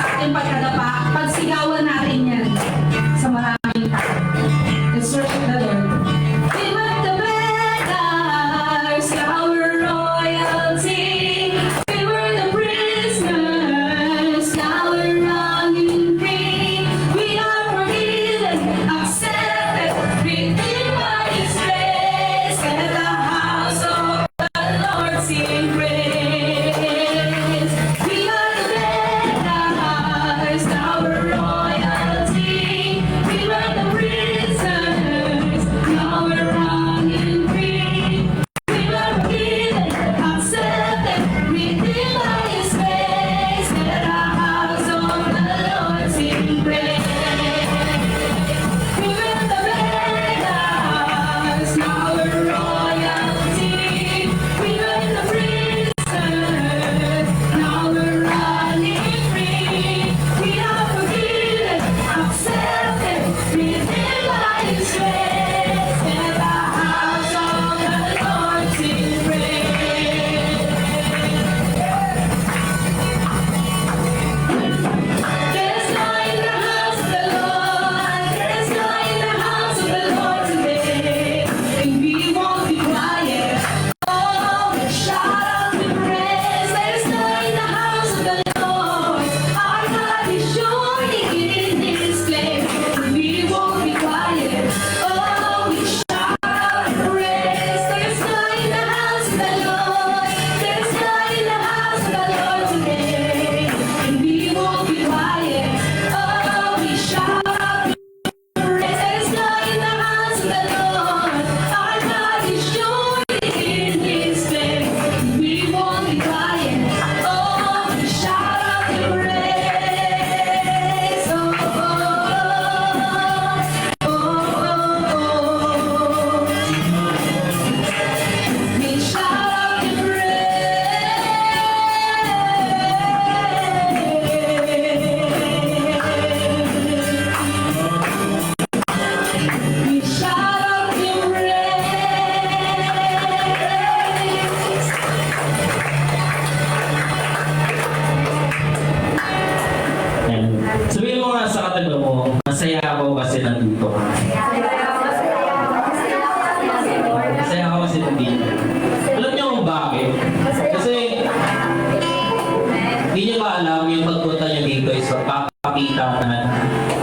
sa ating pagkadapa, pagsigawan natin yan sa maraming tao. Let's worship the Lord. We want the banners, our royalty. We were the prisoners, now we're running free. We are forgiven, accepted, redeemed by His grace. Let the house of the Lord sing praise. We are the banners, our royalty. We were the prisoners, now we're running free. We were forgiven, accepted, redeemed by His grace. Let the house of the Lord sing praise. We were the banners, now we're royalty. We were the prisoners, now we're running free. We are forgiven, accepted, redeemed by His grace. Let the house of the Lord sing praise. There's light in the house of the Lord. There's light in the house of the Lord today. And we won't be quiet. Oh, we shout out with praise. There's light in the house of the Lord. Our God is surely in His place. And we won't be quiet. Oh, we shout out with praise. There's light in the house of the Lord. There's light in the house of the Lord today. And we won't be quiet. Oh, we shout out with praise. There's light in the house of the Lord. Our God is surely in His place. And we won't be quiet. Oh, we shout out with praise. Oh, oh, oh, oh, oh. We shout out with praise. We shout out with praise. Ayan. Sabihin mo nga sa katabi mo, masaya ako kasi nandito. Masaya ako kasi nandito. Alam niyo kung bakit? Kasi hindi niyo ba alam yung pagpunta niyo dito is magpapakita na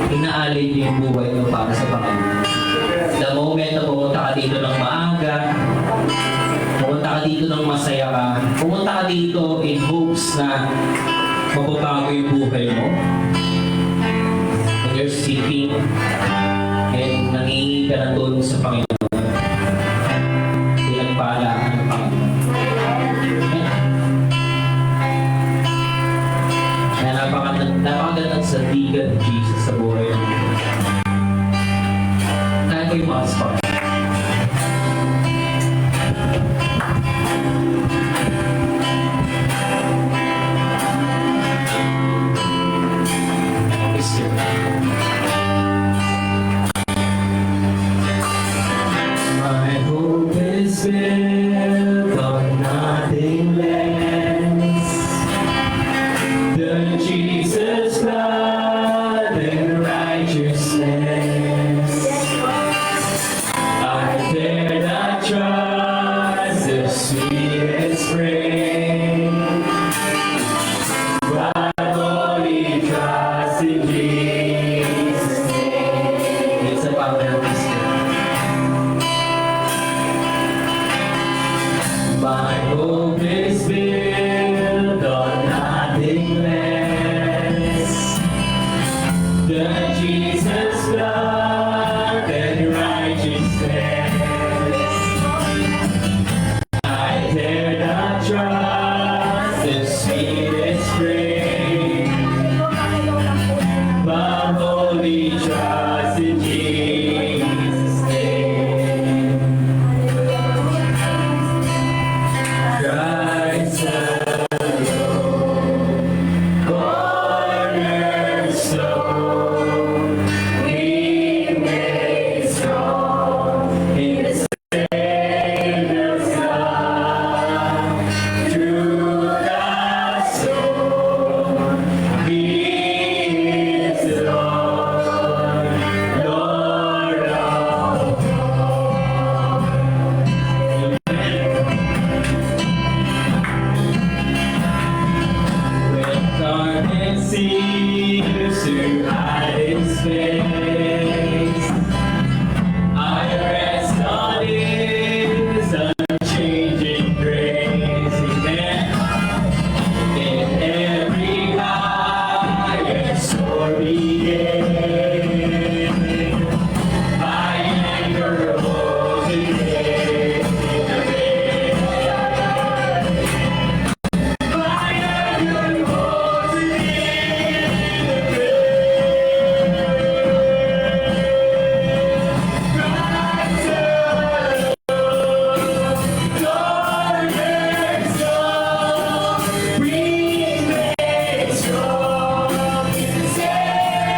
inaalay niyo yung buhay niyo para sa Panginoon. The moment na pumunta ka dito ng maaga, pumunta ka dito ng masaya ka, pumunta ka dito in hopes na mababago yung buhay mo. And you're seeking and nangingi ka ng tulong sa Panginoon. Pinagpala ka ng Panginoon. Kaya napakagandang sandigan ni Jesus sa buhay mo. Kaya ko yung mga spot. My hope is built on nothing less than Jesus' blood and righteousness. used to hide his face. I rest on his unchanging grace. Amen. In every high and stormy day, my anchor holds again in the rain. My anchor holds again in the rain. Christ alone, Lord and strong, we made strong, Savior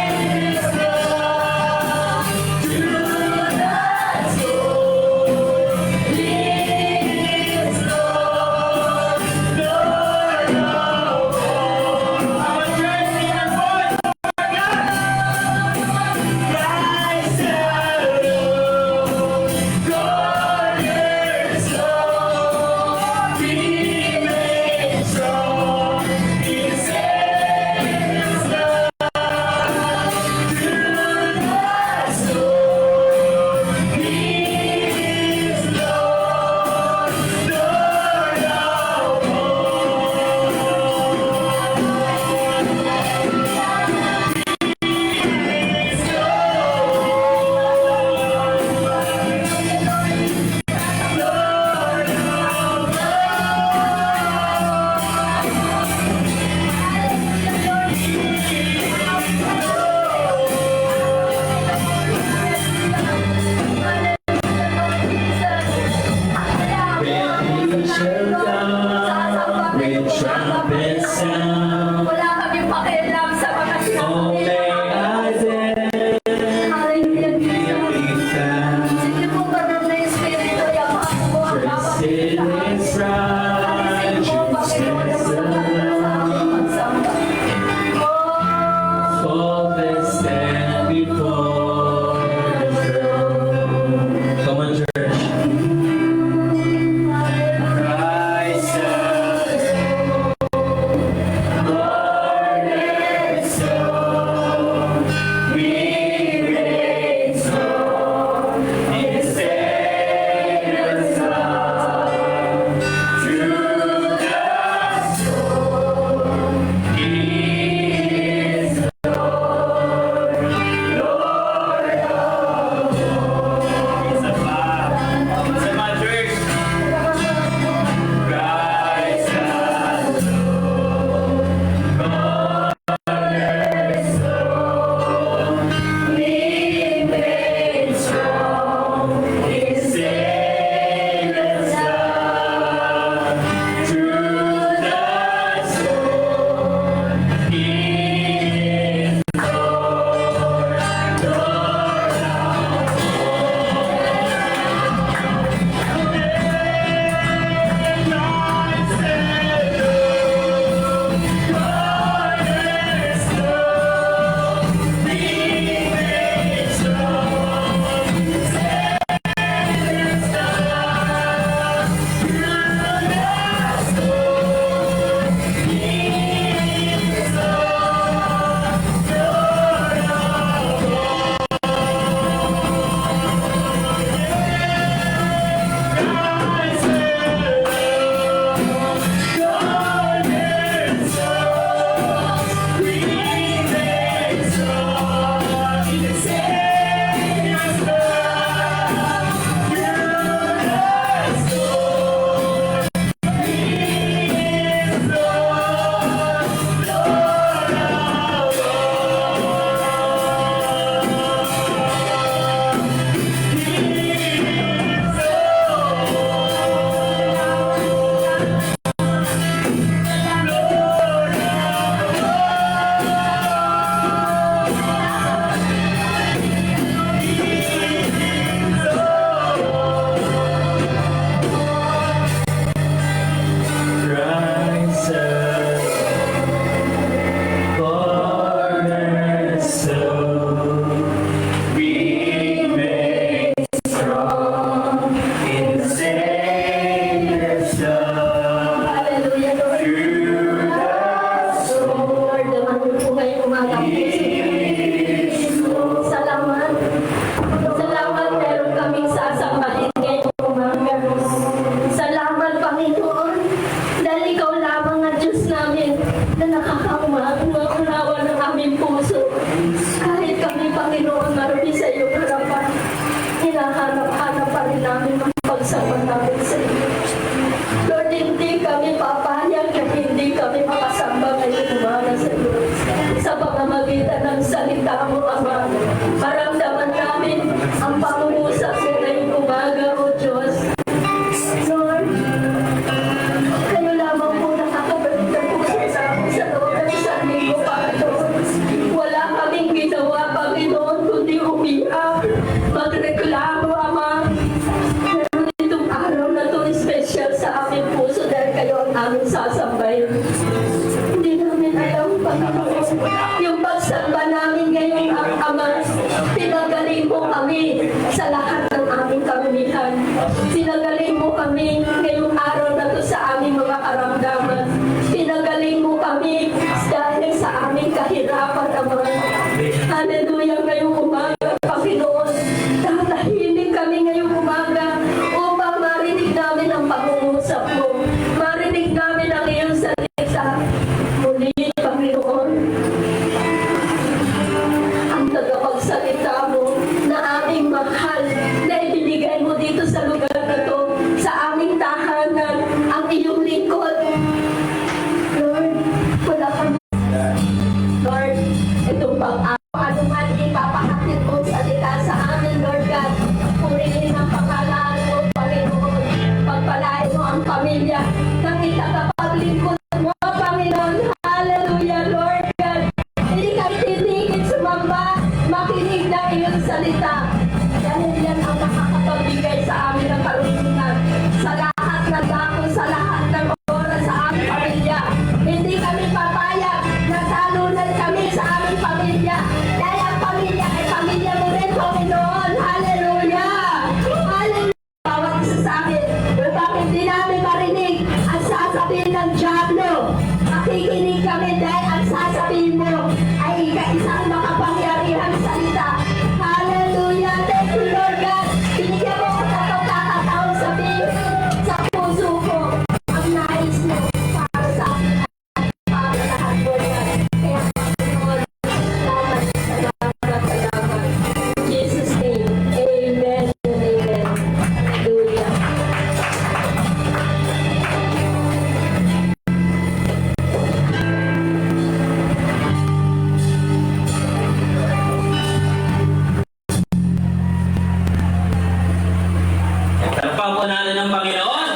mga puso. Salamat. Salamat meron kaming sasambahin ngayong umaga. Salamat, Panginoon, dahil ikaw lamang ang Diyos namin na nakakaunawa ng aming puso. Kahit kami, Panginoon, marami sa iyong harapan, hinahanap-hanap pa rin namin ang pagsama namin sa iyo. Lord, hindi kami papayag na hindi kami makasamba ngayong umaga sa iyo. Sa pamamagitan ng salita mo, Ama, maramdaman namin ang pangungusap mo ngayong umaga, O Diyos. Lord, kayo lamang po nakakabalik na puso sa amin sa loob ng isang linggo, Panginoon. Wala kaming ginawa, Panginoon, kundi umiyak, magreklamo, Ama. Pero itong araw na ito, special sa aming puso dahil kayo ang aming sasambahin. Hindi namin alam, Panginoon, yung pagsamba namin ngayon, Ama, pinagaling mo kami sa lahat ng aming kamilihan. Pinagaling mo kami ngayong araw na ito sa aming mga karamdaman. Pinagaling mo kami dahil sa aming kahirapan, Ama. Hallelujah, ngayong umaga, Panginoon. Tatahimik kami ngayong umaga upang marinig namin ang pangungusap mo. Marinig namin ang iyong salita. Muli, Panginoon, ang tagapagsalita mo na aming mahal na ibinigay mo dito sa lugar na to, sa aming tahanan, ang iyong lingkod. Lord, wala kami. Lord, itong ano man ipapakatid mo salita sa amin, Lord God. Purihin ang pangalan mo, Panginoon. Pagpalain mo ang pamilya ng itatapaglingkod mo, Panginoon. Hallelujah, Lord God. Hindi kami titigil sumamba, makinig ng iyong salita. Dahil yan ang makakapagbigay sa amin ng kalusugan. Sa lahat ng dako, sa lahat ng oras sa aming pamilya. Hindi kami papayag na talunan kami sa aming pamilya. Dahil ang pamilya ay pamilya mo rin, Panginoon. Hallelujah! Hallelujah! Bawat isa sa amin, upang hindi namin marinig ang sasabihin ng Diablo. Makikinig kami dahil ang sasabihin mo ay ika-isang makapangyarihang salita. Hallelujah! Thank you, Lord God. Binigyan mo ko sa pagkakataon sabihin sa puso ko ang nais mo para sa akin at para lahat, Lord God. Kaya, Panginoon, salamat, salamat, salamat. In Jesus' name, amen and amen. Hallelujah. Talapang po natin ng Panginoon.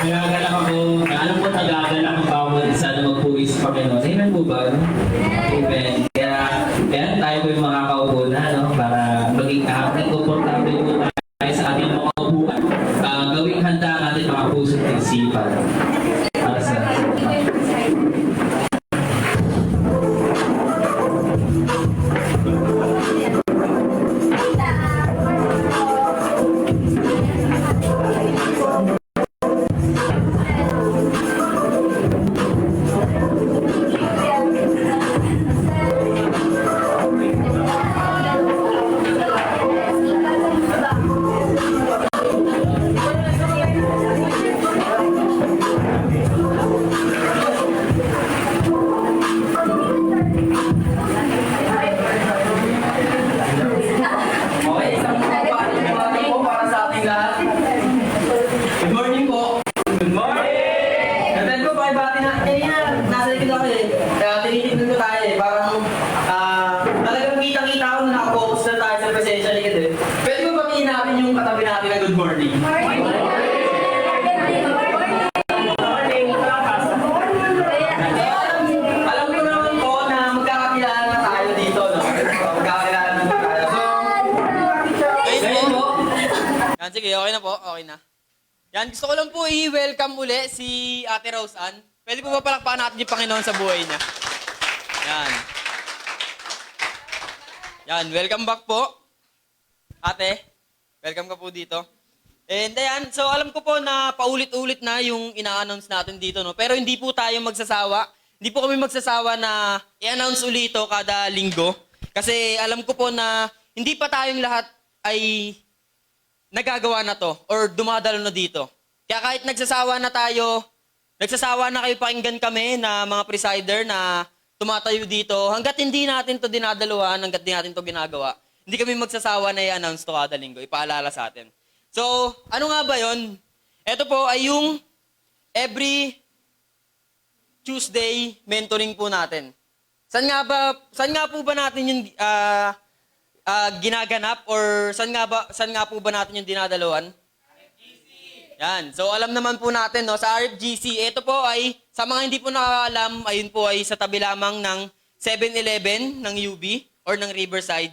Nagagalak ako, ano po nagagalak ang bawat isa na magpuwis sa Panginoon. Amen po ba? Amen. Kaya tayo po yung makakaupo na, no? Para maging komportable po tayo sa ating mga upuan. Gawing handa ang ating mga puso at isipan. Para sa Okay, isang morning po para sa ating lahat. Good morning po. Good morning! Ganda ko, pakibati na. Kanina, nasa likod ako eh. Kaya tinitignan ko tayo eh. Parang talagang kitang-kita ko na nakapokus na tayo sa presensya likod eh. Pwede ko ba natin yung katabi natin na good morning? Alam ko naman po na magkakakilala na tayo dito, no? Magkakakilala na tayo. So, ngayon po. Yan, sige, okay na po. Okay na. Yan, gusto ko lang po i-welcome uli si Ate Rose Ann. Pwede po ba palakpakan natin yung Panginoon sa buhay niya? Yan. Yan, welcome back po. Ate, welcome ka po dito. And ayan, so alam ko po na paulit-ulit na yung ina-announce natin dito, no? Pero hindi po tayo magsasawa. Hindi po kami magsasawa na i-announce ulit ito kada linggo. Kasi alam ko po na hindi pa tayong lahat ay nagagawa na to or dumadalo na dito. Kaya kahit nagsasawa na tayo, nagsasawa na kayo pakinggan kami na mga presider na tumatayo dito, hanggat hindi natin to dinadaluhan, hanggat hindi natin to ginagawa, hindi kami magsasawa na i-announce to kada linggo, ipaalala sa atin. So, ano nga ba yon? Ito po ay yung every Tuesday mentoring po natin. Saan nga po ba natin yung ginaganap or saan nga po ba natin yung dinadaluhan? Yan. So alam naman po natin no sa RFGC, ito po ay sa mga hindi po nakakaalam, ayun po ay sa tabi lamang ng 7-Eleven ng UB or ng Riverside.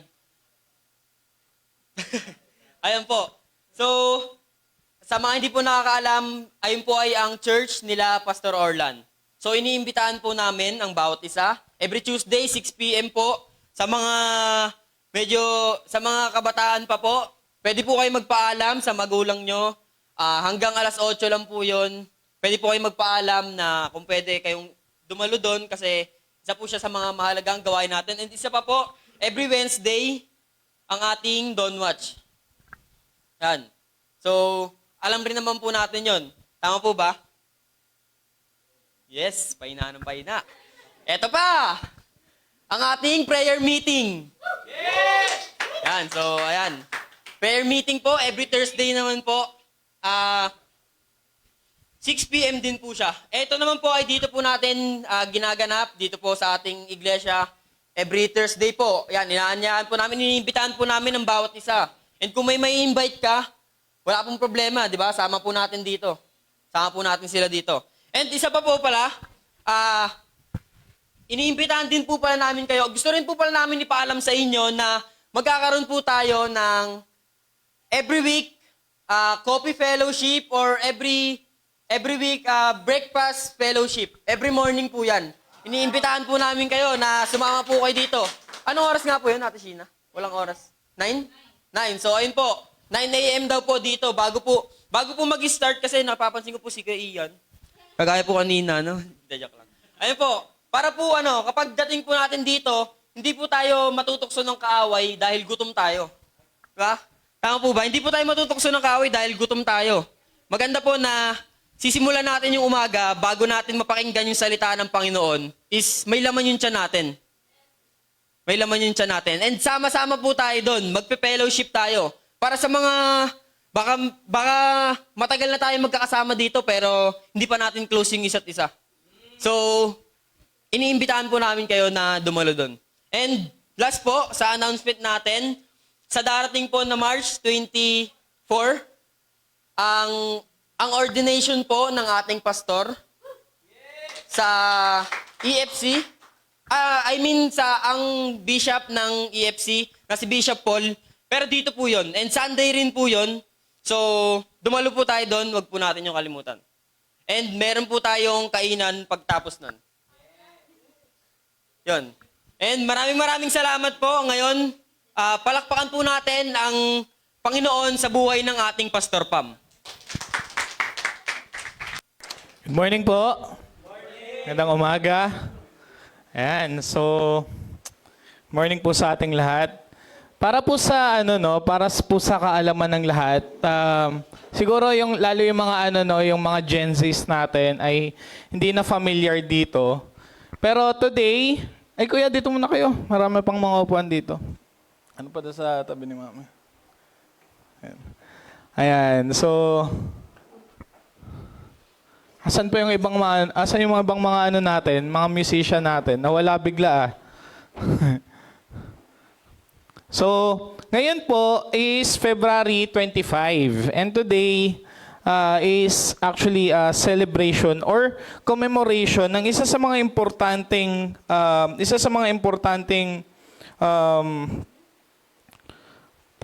Ayun po. So sa mga hindi po nakakaalam, ayun po ay ang church nila Pastor Orlan. So iniimbitahan po namin ang bawat isa every Tuesday 6 PM po sa mga kabataan pa po. Pwede po kayo magpaalam sa magulang nyo. Hanggang alas 8 lang po yun. Pwede po kayo magpaalam na kung pwede kayong dumalo doon kasi isa po siya sa mga mahalagang gawain natin. And isa pa po, every Wednesday, ang ating Dawn Watch. Yan. So, alam rin naman po natin yon. Tama po ba? Yes, paina ng paina. Eto pa! Ang ating prayer meeting. Yan, so ayan. Prayer meeting po, every Thursday naman po. 6 PM din po siya. Ito naman po ay dito po natin ginaganap dito po sa ating iglesia every Thursday po. Yan, inaanyahan po namin, iniimbitahan po namin ang bawat isa. And kung may invite ka, wala pong problema, di ba? Sama po natin dito. Sama po natin sila dito. And isa pa po pala, iniimbitahan din po pala namin kayo. Gusto rin po pala namin ipaalam sa inyo na magkakaroon po tayo ng every week coffee fellowship or every week breakfast fellowship. Every morning po yan. Iniimbitahan po namin kayo na sumama po kayo dito. Anong oras nga po yun, Ate Sheena? Walang oras. 9? 9. So, ayun po. 9 AM daw po dito. Bago po mag-start kasi napapansin ko po si Kuya Ian. Kagaya po kanina, no? Joke lang. Ayun po. Para po kapag dating po natin dito, hindi po tayo matutokso ng kaaway dahil gutom tayo. Diba? Tama po ba? Hindi po tayo matutokso ng kaaway dahil gutom tayo. Maganda po na sisimulan natin yung umaga bago natin mapakinggan yung salita ng Panginoon is may laman yung tiyan natin. May laman yung tiyan natin. And sama-sama po tayo doon. Magpe-fellowship tayo. Para sa mga, baka matagal na tayo magkakasama dito pero hindi pa natin close yung isa't isa. So, iniimbitahan po namin kayo na dumalo doon. And last po, sa announcement natin, sa darating po na March 24, ang ordination po ng ating pastor sa EFC, ang bishop ng EFC na si Bishop Paul, pero dito po yon. And Sunday rin po yon. So, dumalo po tayo doon, wag po natin yung kalimutan. And meron po tayong kainan pagtapos nun. Yon. And maraming salamat po ngayon. Palakpakan po natin ang Panginoon sa buhay ng ating Pastor Pam. Good morning po. Magandang umaga. Ayan, so morning po sa ating lahat. Para po sa po sa kaalaman ng lahat. Siguro lalo yung mga yung mga Gen Zs natin ay hindi na familiar dito. Pero today, ay kuya dito muna kayo. Marami pang mga upuan dito. Ano pa doon sa tabi ni Mama? Ayan, so asan yung mga ibang mga natin, mga musician natin? Nawala bigla So, ngayon po is February 25 and today is actually a celebration or commemoration ng isa sa mga importanteng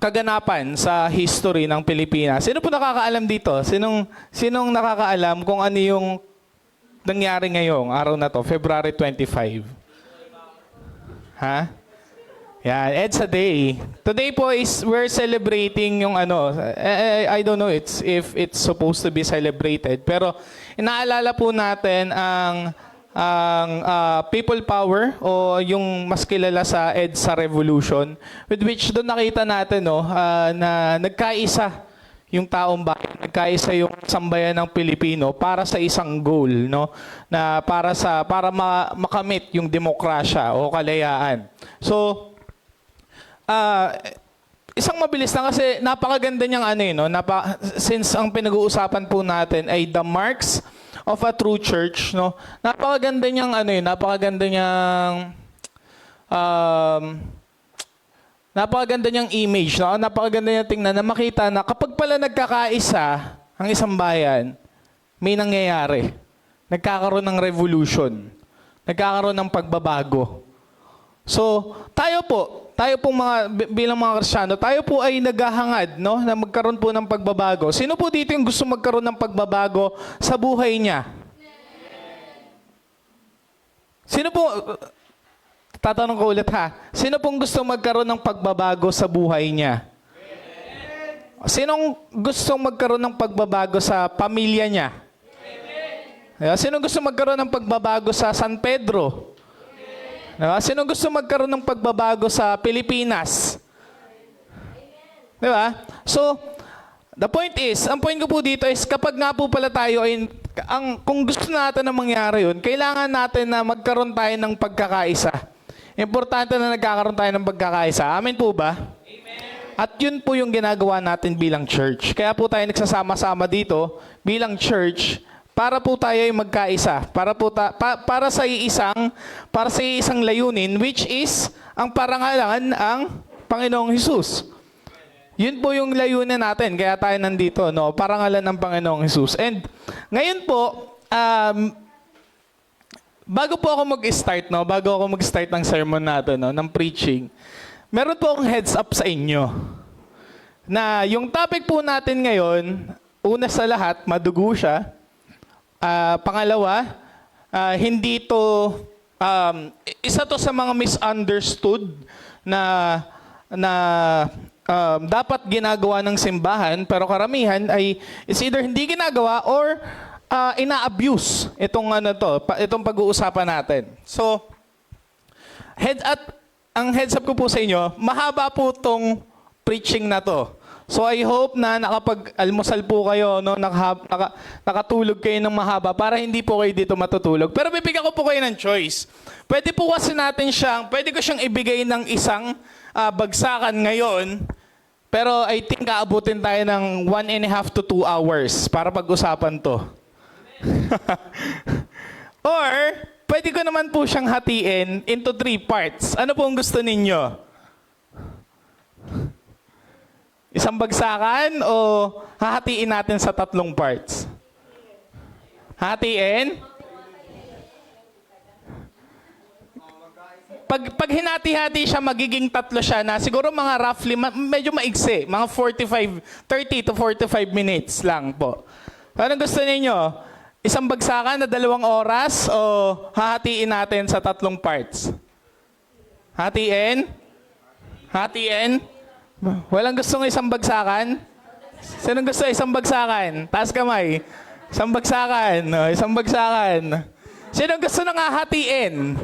kaganapan sa history ng Pilipinas. Sino po nakakaalam dito? Sinong nakakaalam kung ano yung nangyari ngayong araw na to, February 25? Ha? Yan, EDSA Day. Today po is we're celebrating yung ano, I don't know if it's supposed to be celebrated, pero inaalala po natin ang people power o yung mas kilala sa EDSA Revolution, with which doon nakita natin na nagkaisa yung taong bayan, nagkaisa yung sambayan ng Pilipino para sa isang goal, no, na para makamit yung demokrasya o kalayaan. So isang mabilis lang kasi napakaganda niyang since ang pinag-uusapan po natin ay the marks of a true church, no. Napakaganda niyang napakaganda niyang image, no. Napakaganda niyang tingnan na makita na kapag pala nagkakaisa ang isang bayan, may nangyayari. Nagkakaroon ng revolution. Nagkakaroon ng pagbabago. So, tayo pong bilang mga Kristiyano, tayo po ay naghahangad, no, na magkaroon po ng pagbabago. Sino po dito yung gusto magkaroon ng pagbabago sa buhay niya? Sino po, tatanong ko ulit ha, sino pong gusto magkaroon ng pagbabago sa buhay niya? Sinong gusto magkaroon ng pagbabago sa pamilya niya? Sino gusto magkaroon ng pagbabago sa San Pedro? Sino gusto magkaroon ng pagbabago sa Pilipinas? Di ba? So, the point is, ang point ko po dito is kapag nga po pala tayo ay, kung gusto natin na mangyari yun, kailangan natin na magkaroon tayo ng pagkakaisa. Importante na nagkakaroon tayo ng pagkakaisa. Amen po ba? Amen. At yun po yung ginagawa natin bilang church. Kaya po tayo nagsasama-sama dito bilang church para po tayo ay magkaisa, para sa isang layunin, which is ang parangalan ang Panginoong Hesus. Yun po yung layunin natin, kaya tayo nandito, no? Parangalan ng Panginoong Hesus. And ngayon po, bago ako mag-start ng sermon natin, no, ng preaching, meron po akong heads up sa inyo. Na yung topic po natin ngayon, una sa lahat, madugo siya. Pangalawa, hindi to, isa to sa mga misunderstood na dapat ginagawa ng simbahan, pero karamihan ay it's either hindi ginagawa or ina-abuse itong pag-uusapan natin. So, ang heads up ko po sa inyo, mahaba po tong preaching na to. So I hope na nakapag-almusal po kayo, no, nakatulog kayo ng mahaba para hindi po kayo dito matutulog. Pero bibigyan ko po kayo ng choice. Pwede po kasi pwede ko siyang ibigay ng isang bagsakan ngayon, pero I think aabutin tayo ng 1.5 to 2 hours para pag-usapan to. Or, pwede ko naman po siyang hatiin into 3 parts. Ano po ang gusto ninyo? Isang bagsakan o hahatiin natin sa 3 parts? Hatiin? Pag hinati-hati siya, magiging 3 siya na siguro mga roughly, medyo maigsi, mga 30 to 45 minutes lang po. Anong gusto ninyo? Isang bagsakan na 2 oras o hahatiin natin sa 3 parts? Hatiin? Hatiin? Walang gusto ng isang bagsakan? Sino gusto isang bagsakan? Taas kamay. Isang bagsakan. No, isang bagsakan. Sino gusto nang hahatiin?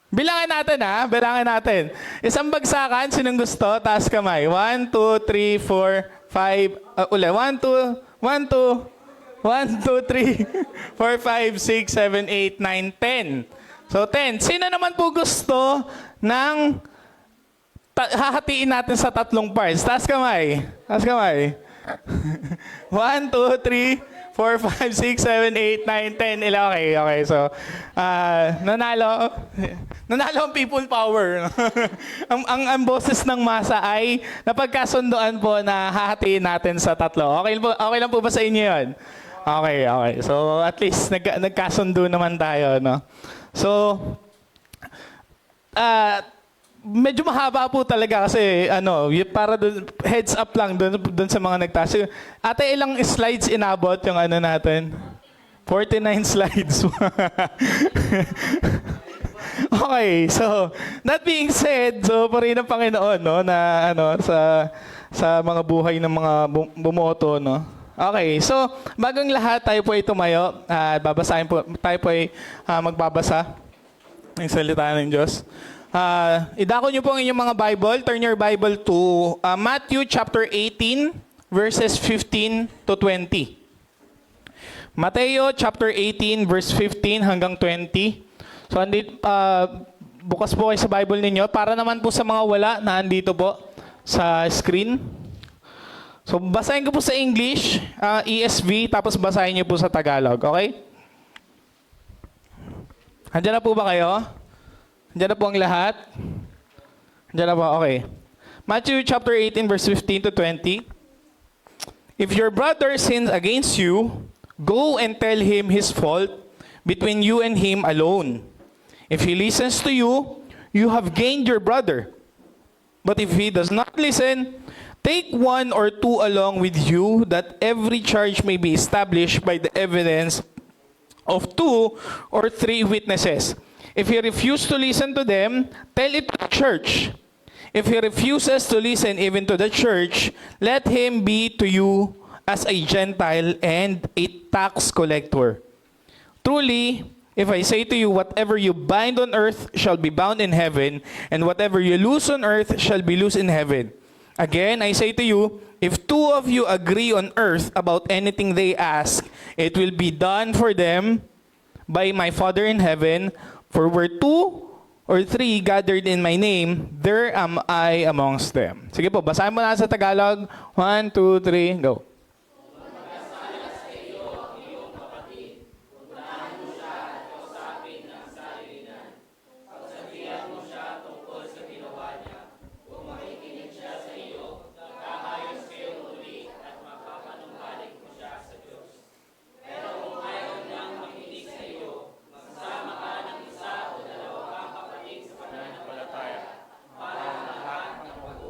Bilangin natin ha. Bilangin natin. Isang bagsakan. Sinong gusto? Taas kamay. 1, 2, 3, 4, 5. Uli. 1, 2, 1, 2. 1, 2, 3, 4, 5, 6, 7, 8, 9, 10. So, 10. Sino naman po gusto ng hahatiin natin sa 3 parts? Taas kamay. Taas kamay. 1, 2, 3, 4, 5, 6, 7, 8, 9, 10. Okay. So, nanalo ang people power. ang boses ng masa ay napagkasundoan po na hahatiin natin sa 3. Okay lang po ba sa inyo yun? Okay. So, at least nagkasundo naman tayo, no? So, medyo mahaba po talaga kasi para heads up lang doon sa mga nagtaas. Ate, ilang slides inabot yung natin? 49 slides. Okay, so that being said, so puri ng Panginoon no na ano sa mga buhay ng mga bumoto no. Okay, so bagong lahat tayo po ay tumayo at babasahin po tayo po ay magbabasa ng salita ng Diyos. Idako niyo po ang inyong mga Bible, turn your Bible to Matthew chapter 18 verses 15 to 20. Mateo chapter 18 verse 15 hanggang 20. So andito bukas po kayo sa Bible ninyo para naman po sa mga wala na andito po sa screen. So basahin ko po sa English, ESV, tapos basahin niyo po sa Tagalog, okay? Andiyan na po ba kayo? Andiyan na po ang lahat? Andiyan na po, okay. Matthew chapter 18 verse 15 to 20. If your brother sins against you, go and tell him his fault between you and him alone. If he listens to you, you have gained your brother. But if he does not listen, take one or two along with you, that every charge may be established by the evidence of 2 or 3 witnesses. If he refuses to listen to them, tell it to the church. If he refuses to listen even to the church, let him be to you as a Gentile and a tax collector. Truly, if I say to you, whatever you bind on earth shall be bound in heaven, and whatever you loose on earth shall be loosed in heaven. Again, I say to you, if 2 of you agree on earth about anything they ask, it will be done for them by my Father in heaven. For where 2 or 3 gathered in my name, there am I amongst them. Sige po, basahin mo na sa Tagalog. 1, 2, 3, go.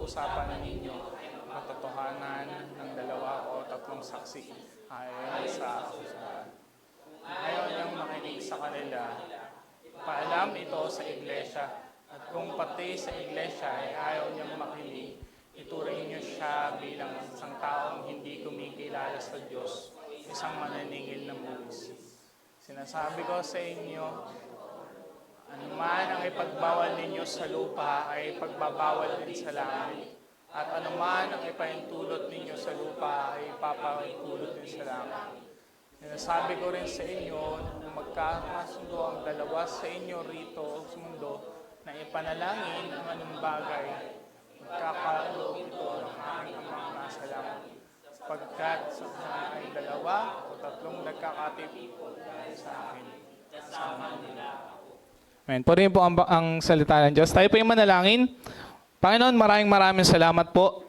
Usapan ninyo katotohanan ng 2 o 3 saksi ayon sa usapan. Ayaw niyang makinig sa kanila. Paalam ito sa iglesia. At kung pati sa iglesia ay ayaw niyang makinig, ituring niyo siya bilang isang taong hindi kumikilala sa Diyos, isang mananingil ng buwis. Sinasabi ko sa inyo, anuman ang ipagbawal ninyo sa lupa ay pagbabawal din sa langit. At anuman ang ipahintulot ninyo sa lupa ay ipapahintulot din sa langit. Sinasabi ko rin sa inyo na magkakasundo ang 2 sa inyo rito sa mundo na ipanalangin ang anong bagay. Magkakaroon ito ng aking amang nasa langit. Sapagkat sa ay 2 o 3 nagkakatip sa akin. Sama nila. Amen. Po rin po ang salita ng Diyos. Tayo po yung manalangin. Panginoon, maraming salamat po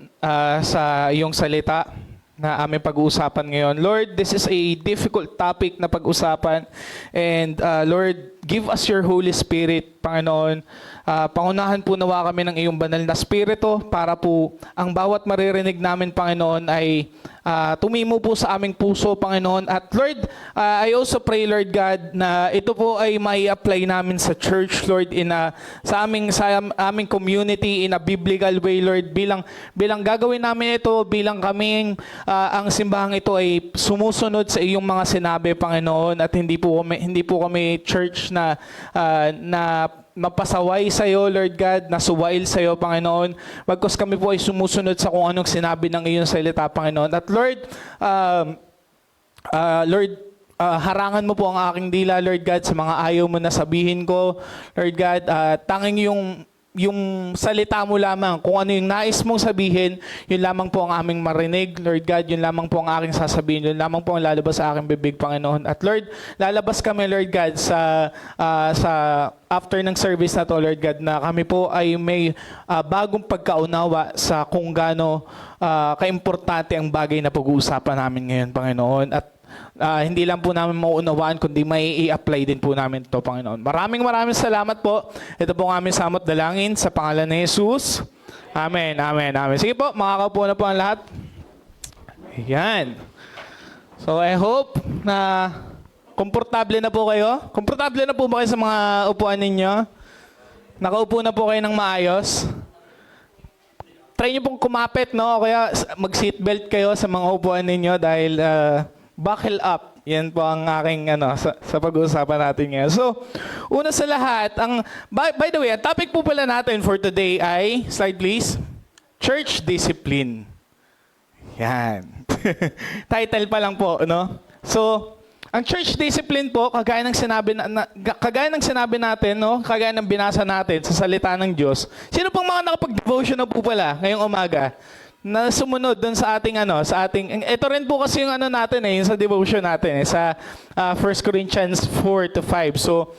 sa iyong salita na aming pag-uusapan ngayon. Lord, this is a difficult topic na pag-usapan. And Lord, give us your Holy Spirit, Panginoon. Pangunahan po nawa kami ng iyong banal na Espiritu para po ang bawat maririnig namin, Panginoon, ay tumimo po sa aming puso, Panginoon. At Lord, I also pray, Lord God, na ito po ay may apply namin sa church, Lord, sa aming community in a biblical way, Lord. Bilang gagawin namin ito, bilang kaming ang simbahang ito ay sumusunod sa iyong mga sinabi, Panginoon, at hindi po kami church na mapasaway sa iyo, Lord God, nasuwail sa iyo, Panginoon. Bagkus kami po ay sumusunod sa kung anong sinabi ng iyong salita, Panginoon. At Lord, harangan mo po ang aking dila, Lord God, sa mga ayaw mo na sabihin ko, Lord God. Tanging yung salita mo lamang, kung ano yung nais mong sabihin, yun lamang po ang aming marinig, Lord God, yun lamang po ang aking sasabihin, yun lamang po ang lalabas sa aking bibig, Panginoon. At Lord, lalabas kami, Lord God, sa after ng service na to, Lord God, na kami po ay may bagong pagkaunawa sa kung gaano kaimportante ang bagay na pag-uusapan namin ngayon, Panginoon. At hindi lang po namin mauunawaan, kundi may i-apply din po namin ito, Panginoon. Maraming salamat po. Ito po ang aming samot dalangin sa pangalan ni Jesus. Amen, amen, amen. Sige po, makakaupo na po ang lahat. Ayan. So I hope na komportable na po kayo. Komportable na po ba kayo sa mga upuan ninyo? Nakaupo na po kayo ng maayos? Try nyo pong kumapit, no? O kaya mag-seatbelt kayo sa mga upuan ninyo dahil buckle up. Yan po ang aking sa pag-uusapan natin ngayon. So, una sa lahat, by the way, ang topic po pala natin for today ay, slide please, church discipline. Yan. Title pa lang po, no? So, ang church discipline po, kagaya ng sinabi natin, no? Kagaya ng binasa natin sa salita ng Diyos. Sino pong mga nakapag-devotion na po pala ngayong umaga na sumunod dun sa ating ito rin po kasi yung natin yung sa devotion natin sa 1 Corinthians 4-5. So,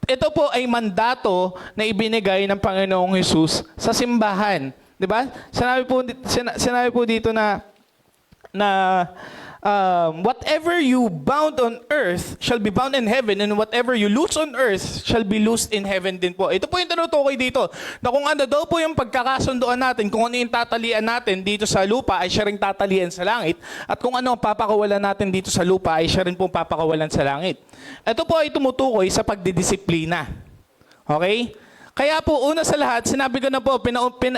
ito po ay mandato na ibinigay ng Panginoong Hesus sa simbahan. 'Di ba? Sinabi po dito na whatever you bound on earth shall be bound in heaven, and whatever you loose on earth shall be loosed in heaven din po. Ito po yung tinutukoy dito, na kung ano daw po yung pagkakasunduan natin, kung ano yung tatalian natin dito sa lupa, ay siya rin tatalian sa langit. At kung ano ang papakawalan natin dito sa lupa, ay siya rin pong papakawalan sa langit. Ito po ay tumutukoy sa pagdidisiplina. Okay? Kaya po, una sa lahat, sinabi ko na po,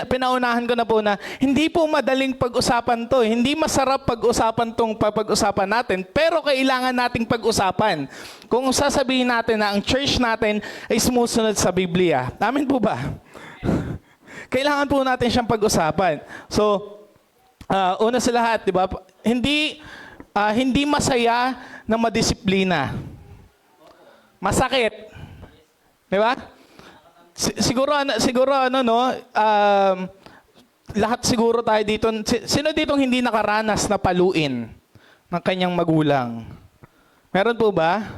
pinaunahan ko na po na hindi po madaling pag-usapan to. Hindi masarap pag-usapan tong pag-usapan natin, pero kailangan nating pag-usapan. Kung sasabihin natin na ang church natin ay sumusunod sa Biblia. Amin po ba? Kailangan po natin siyang pag-usapan. So, una sa lahat, di ba? Hindi masaya na madisiplina. Masakit. Di ba? Siguro lahat siguro tayo dito, sino ditong hindi nakaranas na paluin ng kanyang magulang? Meron po ba?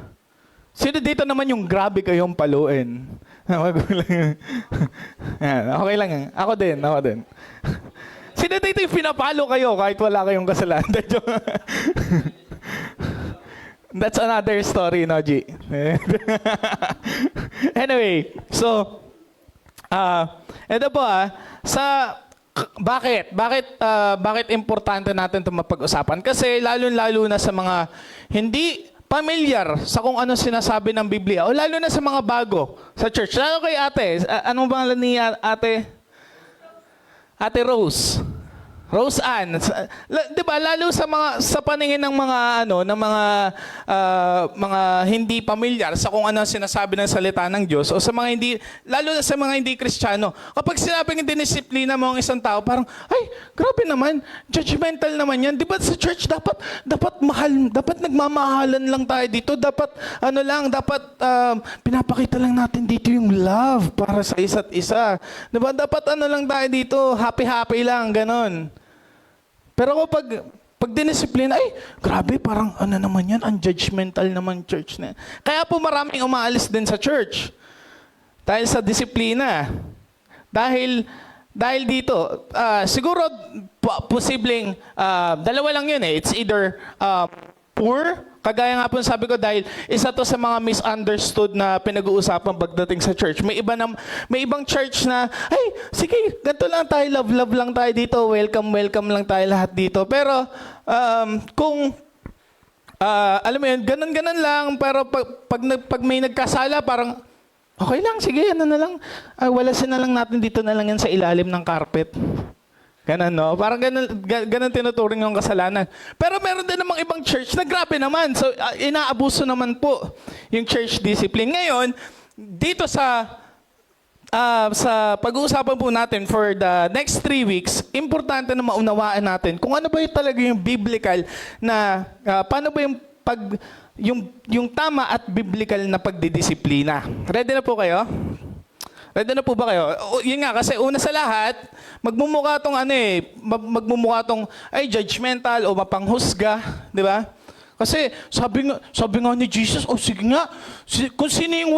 Sino dito naman yung grabe kayong paluin ng magulang? Yan, okay lang yan. Ako din. Sino dito yung pinapalo kayo kahit wala kayong kasalanan? That's another story, no, G? Anyway, so, ito po bakit importante natin ito mapag-usapan? Kasi lalo-lalo na sa mga hindi familiar sa kung ano sinasabi ng Biblia, o lalo na sa mga bago sa church. Lalo kay ate, anong pangalan ni ate? Ate Rose. Rose Ann, 'di ba, lalo sa paningin ng mga hindi pamilyar sa kung ano sinasabi ng salita ng Diyos, o sa mga lalo sa mga hindi Kristiyano, kapag sinabing dinisiplina mo ang isang tao, parang ay, grabe naman, judgmental naman 'yan. 'Di ba sa church dapat nagmamahalan lang tayo dito, dapat pinapakita lang natin dito yung love para sa isa't isa. 'Di ba? Dapat lang tayo dito, happy lang, ganon. Pero pag dinisiplina, ay, grabe, parang naman yan, unjudgmental naman church na. Kaya po maraming umaalis din sa church. Dahil sa disiplina. Dahil dito, siguro, posibleng, dalawa lang yun eh. It's either poor, kagaya nga po sabi ko, dahil isa to sa mga misunderstood na pinag-uusapan pagdating sa church. May ibang church na, ay, sige, ganito lang tayo, love lang tayo dito, welcome lang tayo lahat dito. Pero, alam mo yun, ganun lang, pero pag may nagkasala, parang, okay lang, sige, walasin na lang natin dito na lang yan sa ilalim ng carpet. Ganun, no? Parang ganun tinuturing yung kasalanan. Pero meron din namang ibang church na grabe naman. So, inaabuso naman po yung church discipline. Ngayon, dito sa pag-uusapan po natin for the next 3 weeks, importante na maunawaan natin kung ano ba yung talaga yung biblical na, paano ba yung tama at biblical na pagdidisiplina. Ready na po kayo? Ready na po ba kayo? Yun nga, kasi una sa lahat, magmumukha tong ay judgmental o mapanghusga, di ba? Kasi sabi nga ni Jesus, sige nga, kung sino yung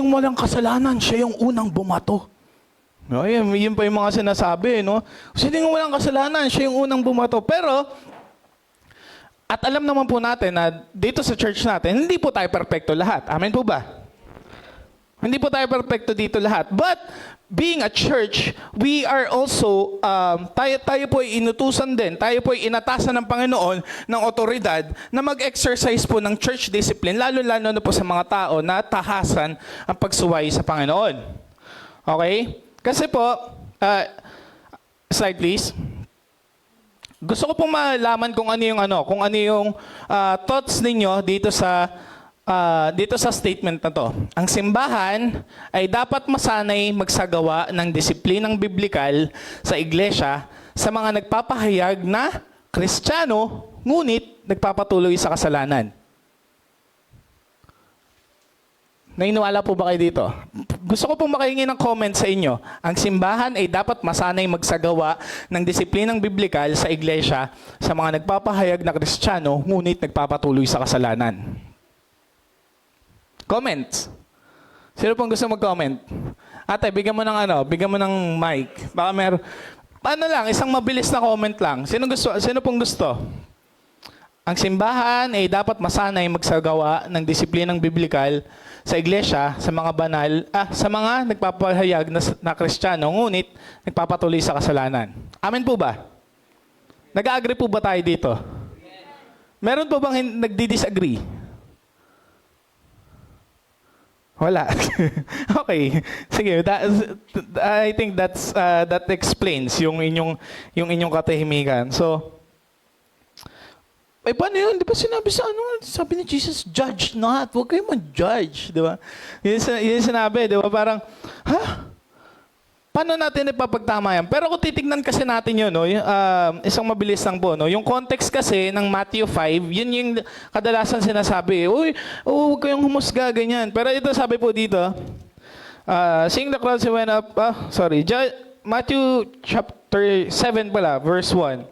walang kasalanan, siya yung unang bumato. No, yun pa yung mga sinasabi, no? Kung sino yung walang kasalanan, siya yung unang bumato. Pero, at alam naman po natin na dito sa church natin, hindi po tayo perfecto lahat. Amen po ba? Hindi po tayo perfecto dito lahat. But, being a church, we are also, tayo po ay inutusan din, tayo po ay inatasan ng Panginoon ng otoridad na mag-exercise po ng church discipline, lalo-lalo na po sa mga tao na tahasan ang pagsuway sa Panginoon. Okay? Kasi po, slide please. Gusto ko pong malaman kung ano yung thoughts ninyo dito sa statement na to. Ang simbahan ay dapat masanay magsagawa ng disiplinang biblikal sa iglesia sa mga nagpapahayag na Kristiyano, ngunit nagpapatuloy sa kasalanan. Nainiwala po ba kayo dito? Gusto ko pong makahingi ng comment sa inyo. Ang simbahan ay dapat masanay magsagawa ng disiplinang biblikal sa iglesia sa mga nagpapahayag na Kristiyano, ngunit nagpapatuloy sa kasalanan. Comments. Sino pong gusto mag-comment? Ate, bigyan mo ng mic. Baka isang mabilis na comment lang. Sino pong gusto? Ang simbahan ay dapat masanay magsagawa ng disiplinang biblikal sa iglesia sa mga nagpapahayag na Kristiyano, ngunit nagpapatuloy sa kasalanan. Amen po ba? Nag-agree po ba tayo dito? Meron po bang nagdi-disagree? Wala. Okay. Sige, I think that explains yung inyong katahimikan. So, paano yun? Di ba sinabi sabi ni Jesus, judge not. Huwag kayo man-judge. Di ba? Yun sinabi, di ba? Parang, paano natin ipapagtama yan? Pero kung titignan kasi natin yun, isang mabilis lang po, yung context kasi ng Matthew 5, yun yung kadalasan sinasabi, huwag kayong humusga, ganyan. Pero ito sabi po dito, seeing the crowds went up, Matthew chapter 7 pala, verse 1.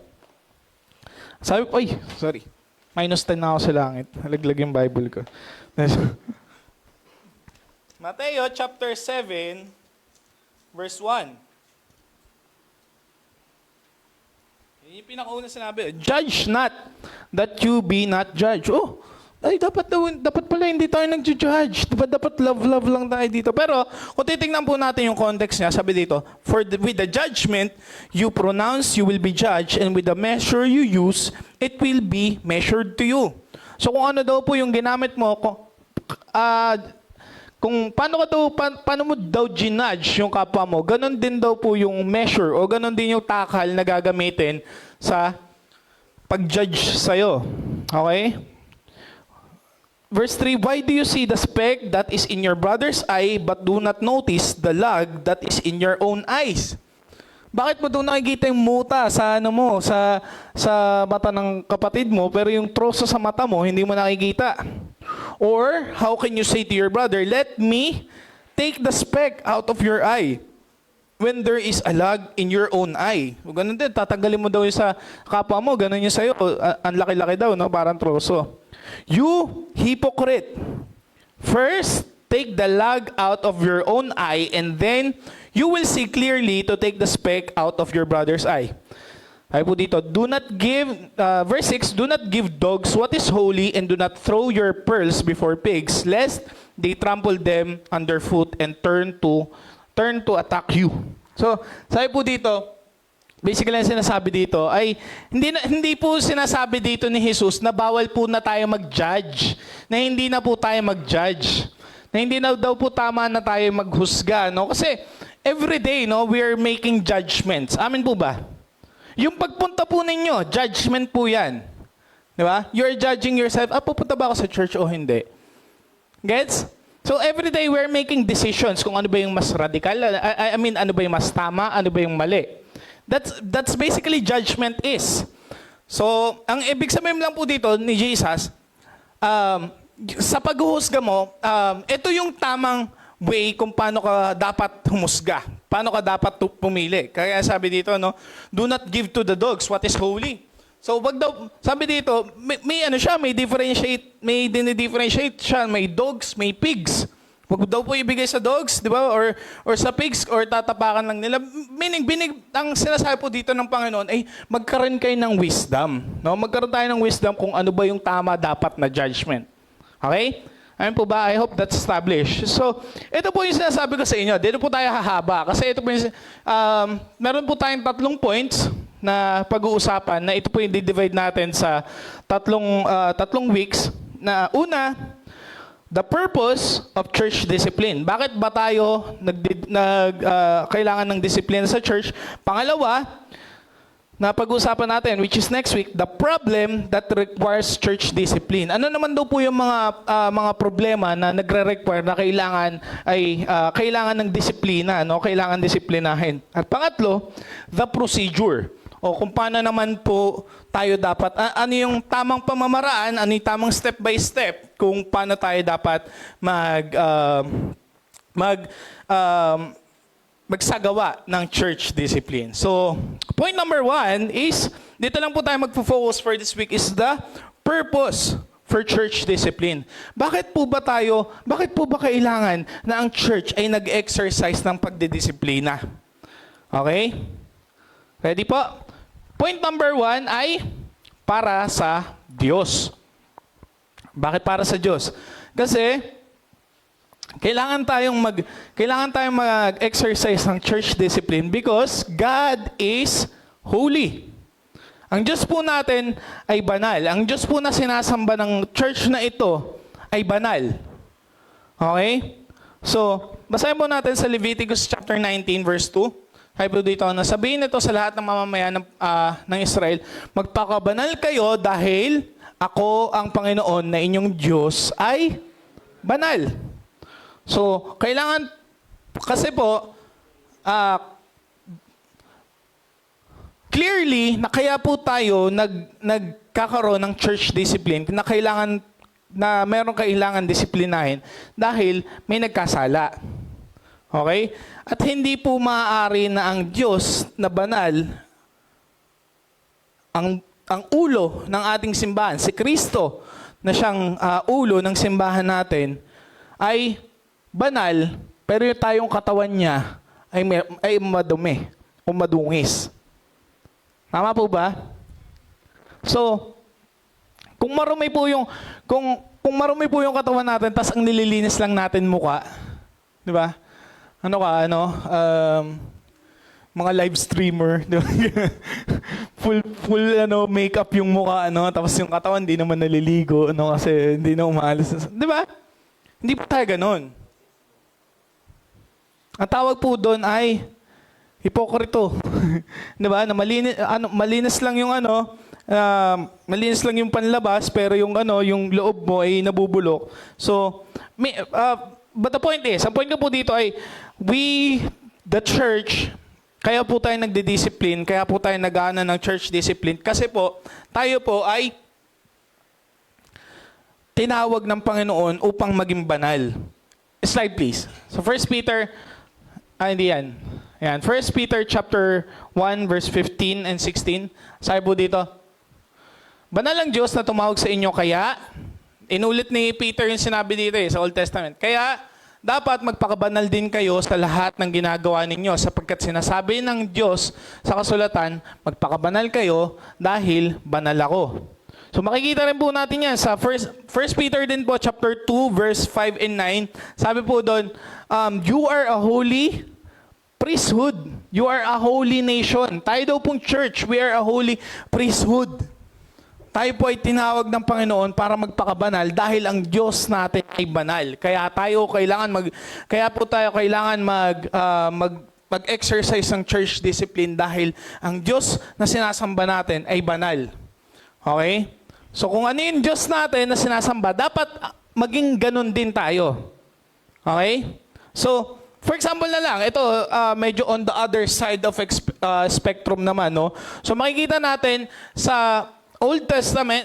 Sabi po, minus 10 na ako sa langit. Halaglag yung Bible ko. Mateo chapter 7, verse 1. Yung pinakauna sinabi, judge not that you be not judged. Dapat pala hindi tayo nag-judge. Dapat love lang tayo dito. Pero kung titingnan po natin yung context niya, sabi dito, with the judgment you pronounce, you will be judged, and with the measure you use, it will be measured to you. So kung ano daw po yung ginamit mo, kung paano mo daw ginudge yung kapwa mo, ganun din daw po yung measure o ganun din yung takal na gagamitin sa pag-judge sa'yo. Okay? Verse 3, why do you see the speck that is in your brother's eye but do not notice the log that is in your own eyes? Bakit mo doon nakikita yung muta sa mata ng kapatid mo pero yung troso sa mata mo hindi mo nakikita? Or, how can you say to your brother, let me take the speck out of your eye when there is a log in your own eye? Ganun din, tatanggalin mo daw yung sa kapwa mo, ganun yung sa'yo. Ang laki-laki daw, no? Parang troso. You hypocrite! First, take the log out of your own eye and then you will see clearly to take the speck out of your brother's eye. Ay po dito, verse 6, do not give dogs what is holy and do not throw your pearls before pigs, lest they trample them underfoot and turn to attack you. So, sabi po dito, basically ang sinasabi dito ay, hindi po sinasabi dito ni Jesus na bawal po na tayo mag-judge, na hindi na po tayo mag-judge, na hindi na daw po tama na tayo maghusga, no? Kasi, every day, no, we are making judgments. Amin po ba? Yung pagpunta po ninyo, judgment po yan. Di ba? You're judging yourself, pupunta ba ako sa church o hindi? Gets? So every day we're making decisions kung ano ba yung mas radical, ano ba yung mas tama, ano ba yung mali. That's basically judgment is. So, ang ibig sabihin lang po dito ni Jesus, sa paghuhusga mo, ito yung tamang way kung paano ka dapat humusga. Paano ka dapat pumili. Kaya sabi dito, no, do not give to the dogs what is holy. So, wag daw, sabi dito, may differentiate siya, may dogs, may pigs. Wag daw po ibigay sa dogs, di ba? Or sa pigs, or tatapakan lang nila. Meaning, ang sinasabi po dito ng Panginoon ay magkaroon kayo ng wisdom. No? Magkaroon tayo ng wisdom kung ano ba yung tama dapat na judgment. Okay? Ayun po ba? I hope that's established. So, ito po yung sinasabi ko sa inyo. Dito po tayo hahaba. Kasi ito po yung, meron po tayong 3 points na pag-uusapan na ito po yung di-divide natin sa tatlong weeks. Na una, the purpose of church discipline. Bakit ba tayo kailangan ng disiplina sa church? Pangalawa, na pag-usapan natin, which is next week, the problem that requires church discipline. Ano naman daw po yung mga problema na nagre-require na kailangan ng disiplina, no? Kailangan disiplinahin. At pangatlo, the procedure. O kung paano naman po tayo dapat, ano yung tamang pamamaraan, ano yung tamang step by step kung paano tayo dapat magsagawa ng church discipline. So, point number 1 is, dito lang po tayo magpo-focus for this week, is the purpose for church discipline. Bakit po ba kailangan na ang church ay nag-exercise ng pagdidisiplina? Okay? Ready po? Point number 1 ay para sa Diyos. Bakit para sa Diyos? Kasi, kailangan tayong mag-exercise ng church discipline because God is holy. Ang Diyos po natin ay banal. Ang Diyos po na sinasamba ng church na ito ay banal. Okay? So, basahin po natin sa Leviticus chapter 19 verse 2. Sabi po dito, nasabihin ito sa lahat ng mamamayan ng Israel, magpakabanal kayo dahil ako ang Panginoon na inyong Diyos ay banal. So, kailangan, kasi po, clearly, na kaya po tayo nagkakaroon ng church discipline, na meron kailangan disiplinahin dahil may nagkasala. Okay? At hindi po maaari na ang Diyos na banal, ang ulo ng ating simbahan, si Kristo, na siyang ulo ng simbahan natin, ay banal, pero yung tayong katawan niya ay madumi o madungis. Tama po ba? So, kung marumi po yung katawan natin, tas ang nililinis lang natin mukha, di ba? Mga live streamer, di ba? full makeup yung mukha, tapos yung katawan hindi naman naliligo, kasi hindi na umaalis. Di ba? Hindi po tayo ganun. Ang tawag po doon ay hipokrito. 'Di ba? Na malinis lang yung malinis lang yung panlabas pero yung yung loob mo ay nabubulok. So, but the point is, ang point ko po dito ay the church, kaya po tayo nagdi-discipline, kaya po tayo nag-aano ng church discipline kasi po tayo po ay tinawag ng Panginoon upang maging banal. Slide please. So 1 Peter, hindi yan. Ayan. 1 Peter chapter 1 verse 15 and 16. Sabi po dito, banal ang Diyos na tumawag sa inyo kaya, inulit ni Peter yung sinabi dito sa Old Testament. Kaya, dapat magpakabanal din kayo sa lahat ng ginagawa ninyo sapagkat sinasabi ng Diyos sa kasulatan, magpakabanal kayo dahil banal ako. So makikita rin po natin yan sa 1 Peter din po, chapter 2, verse 5 and 9. Sabi po doon, you are a holy priesthood. You are a holy nation. Tayo daw pong church, we are a holy priesthood. Tayo po ay tinawag ng Panginoon para magpakabanal dahil ang Diyos natin ay banal. Kaya po tayo kailangan mag-exercise ng church discipline dahil ang Diyos na sinasamba natin ay banal. Okay? So kung ano yung Diyos natin na sinasamba, dapat maging ganun din tayo. Okay? So, for example na lang, ito medyo on the other side of spectrum naman, no? So makikita natin sa Old Testament,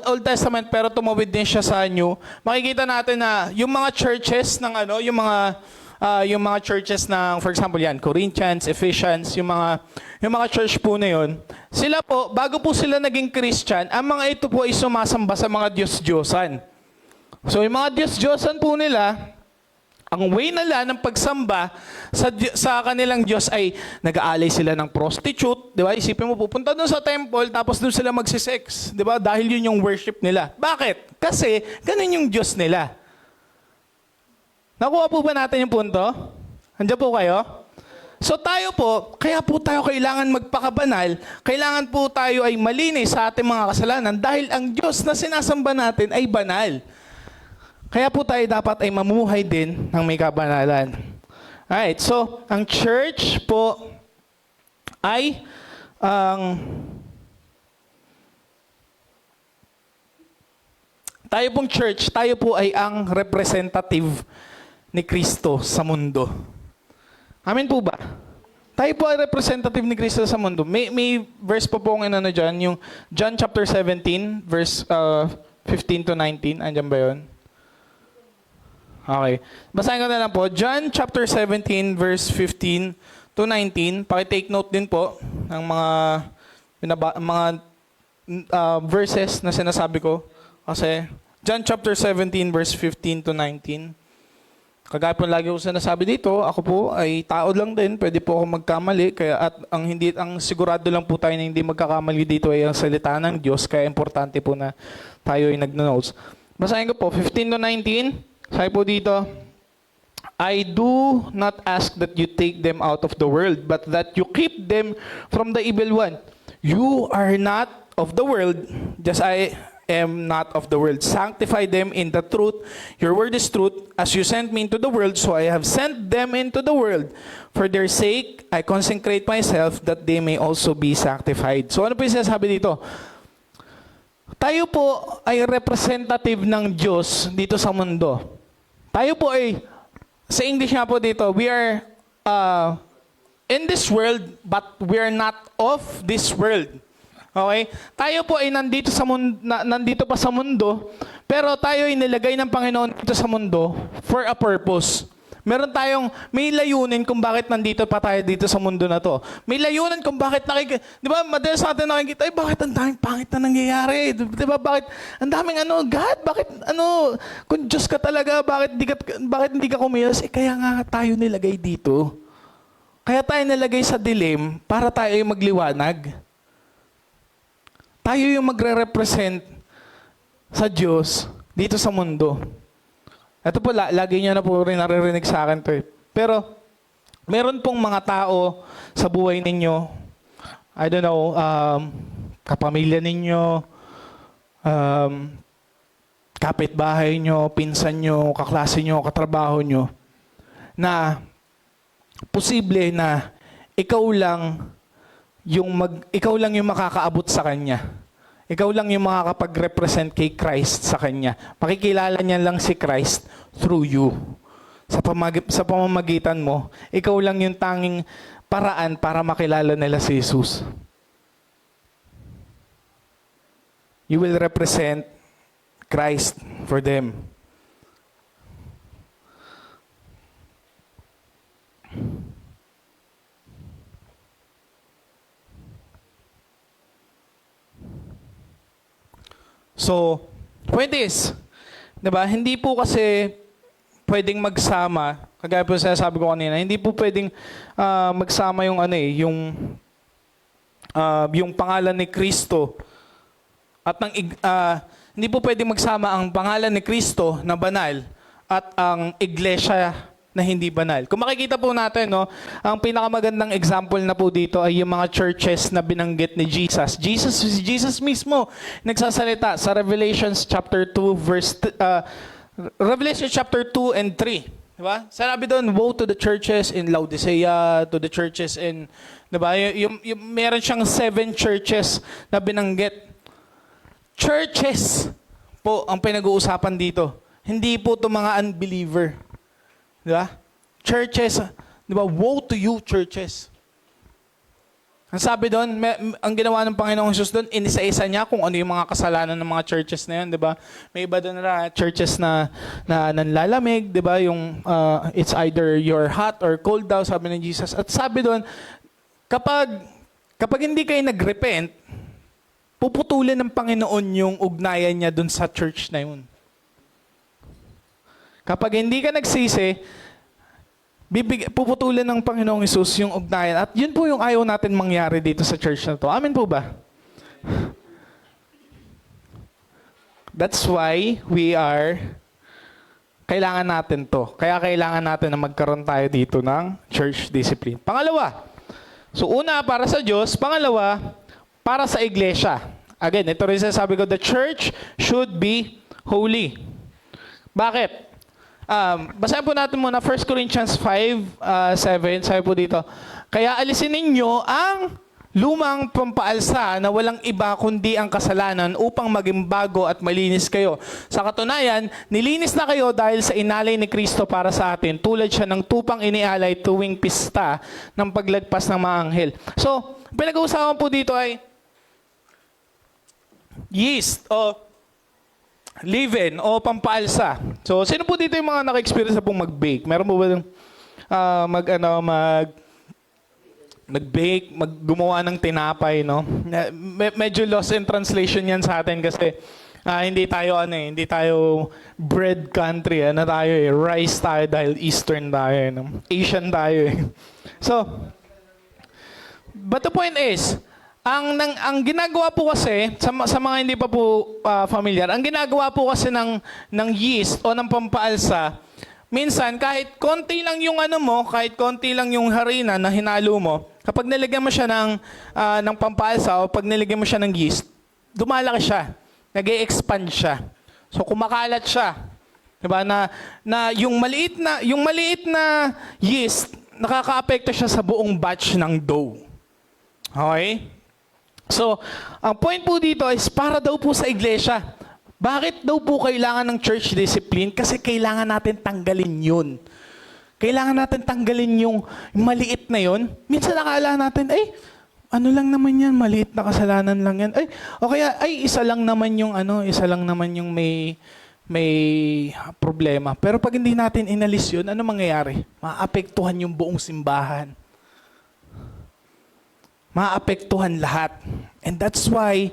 Old Testament pero tumawid din siya sa New. Makikita natin na yung mga churches ng yung mga churches ng, for example yan, Corinthians, Ephesians, yung mga church po na yun, sila po, bago po sila naging Christian, ang mga ito po ay sumasamba sa mga Diyos-Diyosan. So yung mga Diyos-Diyosan po nila, ang way nila ng pagsamba sa kanilang Diyos ay nag-aalay sila ng prostitute, di ba? Isipin mo, pupunta doon sa temple, tapos doon sila magsisex, di ba? Dahil yun yung worship nila. Bakit? Kasi ganun yung Diyos nila. Nakuha po ba natin yung punto? Andiyan po kayo? So tayo po, kaya po tayo kailangan magpakabanal, kailangan po tayo ay malinis sa ating mga kasalanan dahil ang Diyos na sinasamba natin ay banal. Kaya po tayo dapat ay mamuhay din ng may kabanalan. Alright, so ang church po ay tayo pong church, tayo po ay ang representative ni Kristo sa mundo. Amen po ba? Tayo po ay representative ni Kristo sa mundo. May verse po pong ano dyan, yung John chapter 17, verse 15 to 19. Andyan ba yun? Okay. Basahin ko na lang po. John chapter 17, verse 15 to 19. Paki-take note din po ng mga verses na sinasabi ko. Kasi John chapter 17, verse 15 to 19. Kagaya po lagi ko sinasabi dito, ako po ay tao lang din, pwede po ako magkamali, kaya at ang sigurado lang po tayo na hindi magkakamali dito ay ang salita ng Diyos, kaya importante po na tayo ay nagno-notes. Basahin ko po, 15 to 19. Sabi po dito, I do not ask that you take them out of the world, but that you keep them from the evil one. You are not of the world, just I am not of the world. Sanctify them in the truth. Your word is truth. As you sent me into the world, so I have sent them into the world. For their sake, I consecrate myself, that they may also be sanctified. So ano po yung sinasabi dito? Tayo po ay representative ng Diyos dito sa mundo. Tayo po ay, sa English nga po dito, we are in this world, but we are not of this world. Okay? Tayo po ay nandito pa sa mundo, pero tayo ay nilagay ng Panginoon dito sa mundo for a purpose. May layunin kung bakit nandito pa tayo dito sa mundo na to. May layunin kung bakit di ba, madalas natin nakikita, bakit ang daming pangit na nangyayari? Di ba, bakit ang daming God, bakit kung Diyos ka talaga, bakit hindi ka kumilos? Kaya nga tayo nilagay dito. Kaya tayo nilagay sa dilim para tayo ay magliwanag. Tayo yung magre-represent sa Diyos dito sa mundo. Ito po, lagi niyo na po rin naririnig sa akin to eh. Pero, meron pong mga tao sa buhay ninyo, I don't know, kapamilya ninyo, kapitbahay nyo, pinsan nyo, kaklase nyo, katrabaho nyo, na posible na ikaw lang yung makakaabot sa Kanya. Ikaw lang yung makakapag-represent kay Christ sa Kanya. Makikilala niya lang si Christ through you. Sa pamamagitan mo, ikaw lang yung tanging paraan para makilala nila si Jesus. You will represent Christ for them. So, point is, diba, hindi po kasi pwedeng magsama, kagaya po sinasabi ko kanina, hindi po pwedeng magsama yung yung pangalan ni Kristo at hindi po pwedeng magsama ang pangalan ni Kristo na banal at ang iglesia na hindi banal. Kung makikita po natin, ang pinakamagandang example na po dito ay yung mga churches na binanggit ni Jesus. Jesus mismo nagsasalita sa Revelation chapter 2 Revelation chapter 2 and 3. Diba? Sinabi doon, woe to the churches in Laodicea, to the churches in, diba? Meron siyang 7 churches na binanggit. Churches po ang pinag-uusapan dito. Hindi po ito mga unbeliever. Diba? Churches, diba? Woe to you, churches. Ang sabi doon, ang ginawa ng Panginoong Jesus doon, inisa-isa niya kung ano yung mga kasalanan ng mga churches na yun, diba? May iba doon na churches na nanlalamig, diba? Yung it's either you're hot or cold daw, sabi ng Jesus. At sabi doon, kapag hindi kayo nag-repent, puputulin ng Panginoon yung ugnayan niya doon sa church na yun. Kapag hindi ka nagsisi, puputulan ng Panginoong Hesus yung ugnayan. At yun po yung ayaw natin mangyari dito sa church na to. Amen po ba? That's why kailangan natin to. Kaya kailangan natin na magkaroon tayo dito ng church discipline. Pangalawa, so una, para sa Diyos. Pangalawa, para sa iglesia. Again, ito rin sabi ko, the church should be holy. Bakit? Basahin po natin muna 1 Corinthians 5:7. Sabi po dito, kaya alisin ninyo ang lumang pampaalsa na walang iba kundi ang kasalanan upang maging bago at malinis kayo. Sa katunayan, nilinis na kayo dahil sa inalay ni Kristo para sa atin, tulad siya ng tupang inialay tuwing pista ng paglagpas ng mga anghel. So, pinag-uusapan po dito ay yeast o leaven o pampaalsa. So, sino po dito yung mga naka-experience na pong mag-bake? Meron po ba nag-bake, gumawa ng tinapay, no? Medyo lost in translation yan sa atin kasi hindi tayo bread country. Ano tayo eh? Rice tayo dahil Eastern tayo, no? Asian tayo eh. So, but the point is, ang ginagawa po kasi, sa mga hindi pa po familiar, ang ginagawa po kasi ng yeast o ng pampaalsa, minsan kahit konti lang yung kahit konti lang yung harina na hinalo mo, kapag nilagyan mo siya ng pampaalsa o pag nilagyan mo siya ng yeast, dumalaki siya. Nag-e-expand siya. So kumakalat siya. Diba? Na yung maliit na yeast, nakaka-apekto siya sa buong batch ng dough. Okay? So, ang point po dito is para daw po sa iglesia. Bakit daw po kailangan ng church discipline? Kasi kailangan natin tanggalin yun. Kailangan natin tanggalin yung maliit na yun. Minsan nakala natin, ano lang naman yan, maliit na kasalanan lang yan. O kaya, isa lang naman yung may problema. Pero pag hindi natin inalis yun, ano mangyayari? Maapektuhan yung buong simbahan. Maapektuhan lahat. And that's why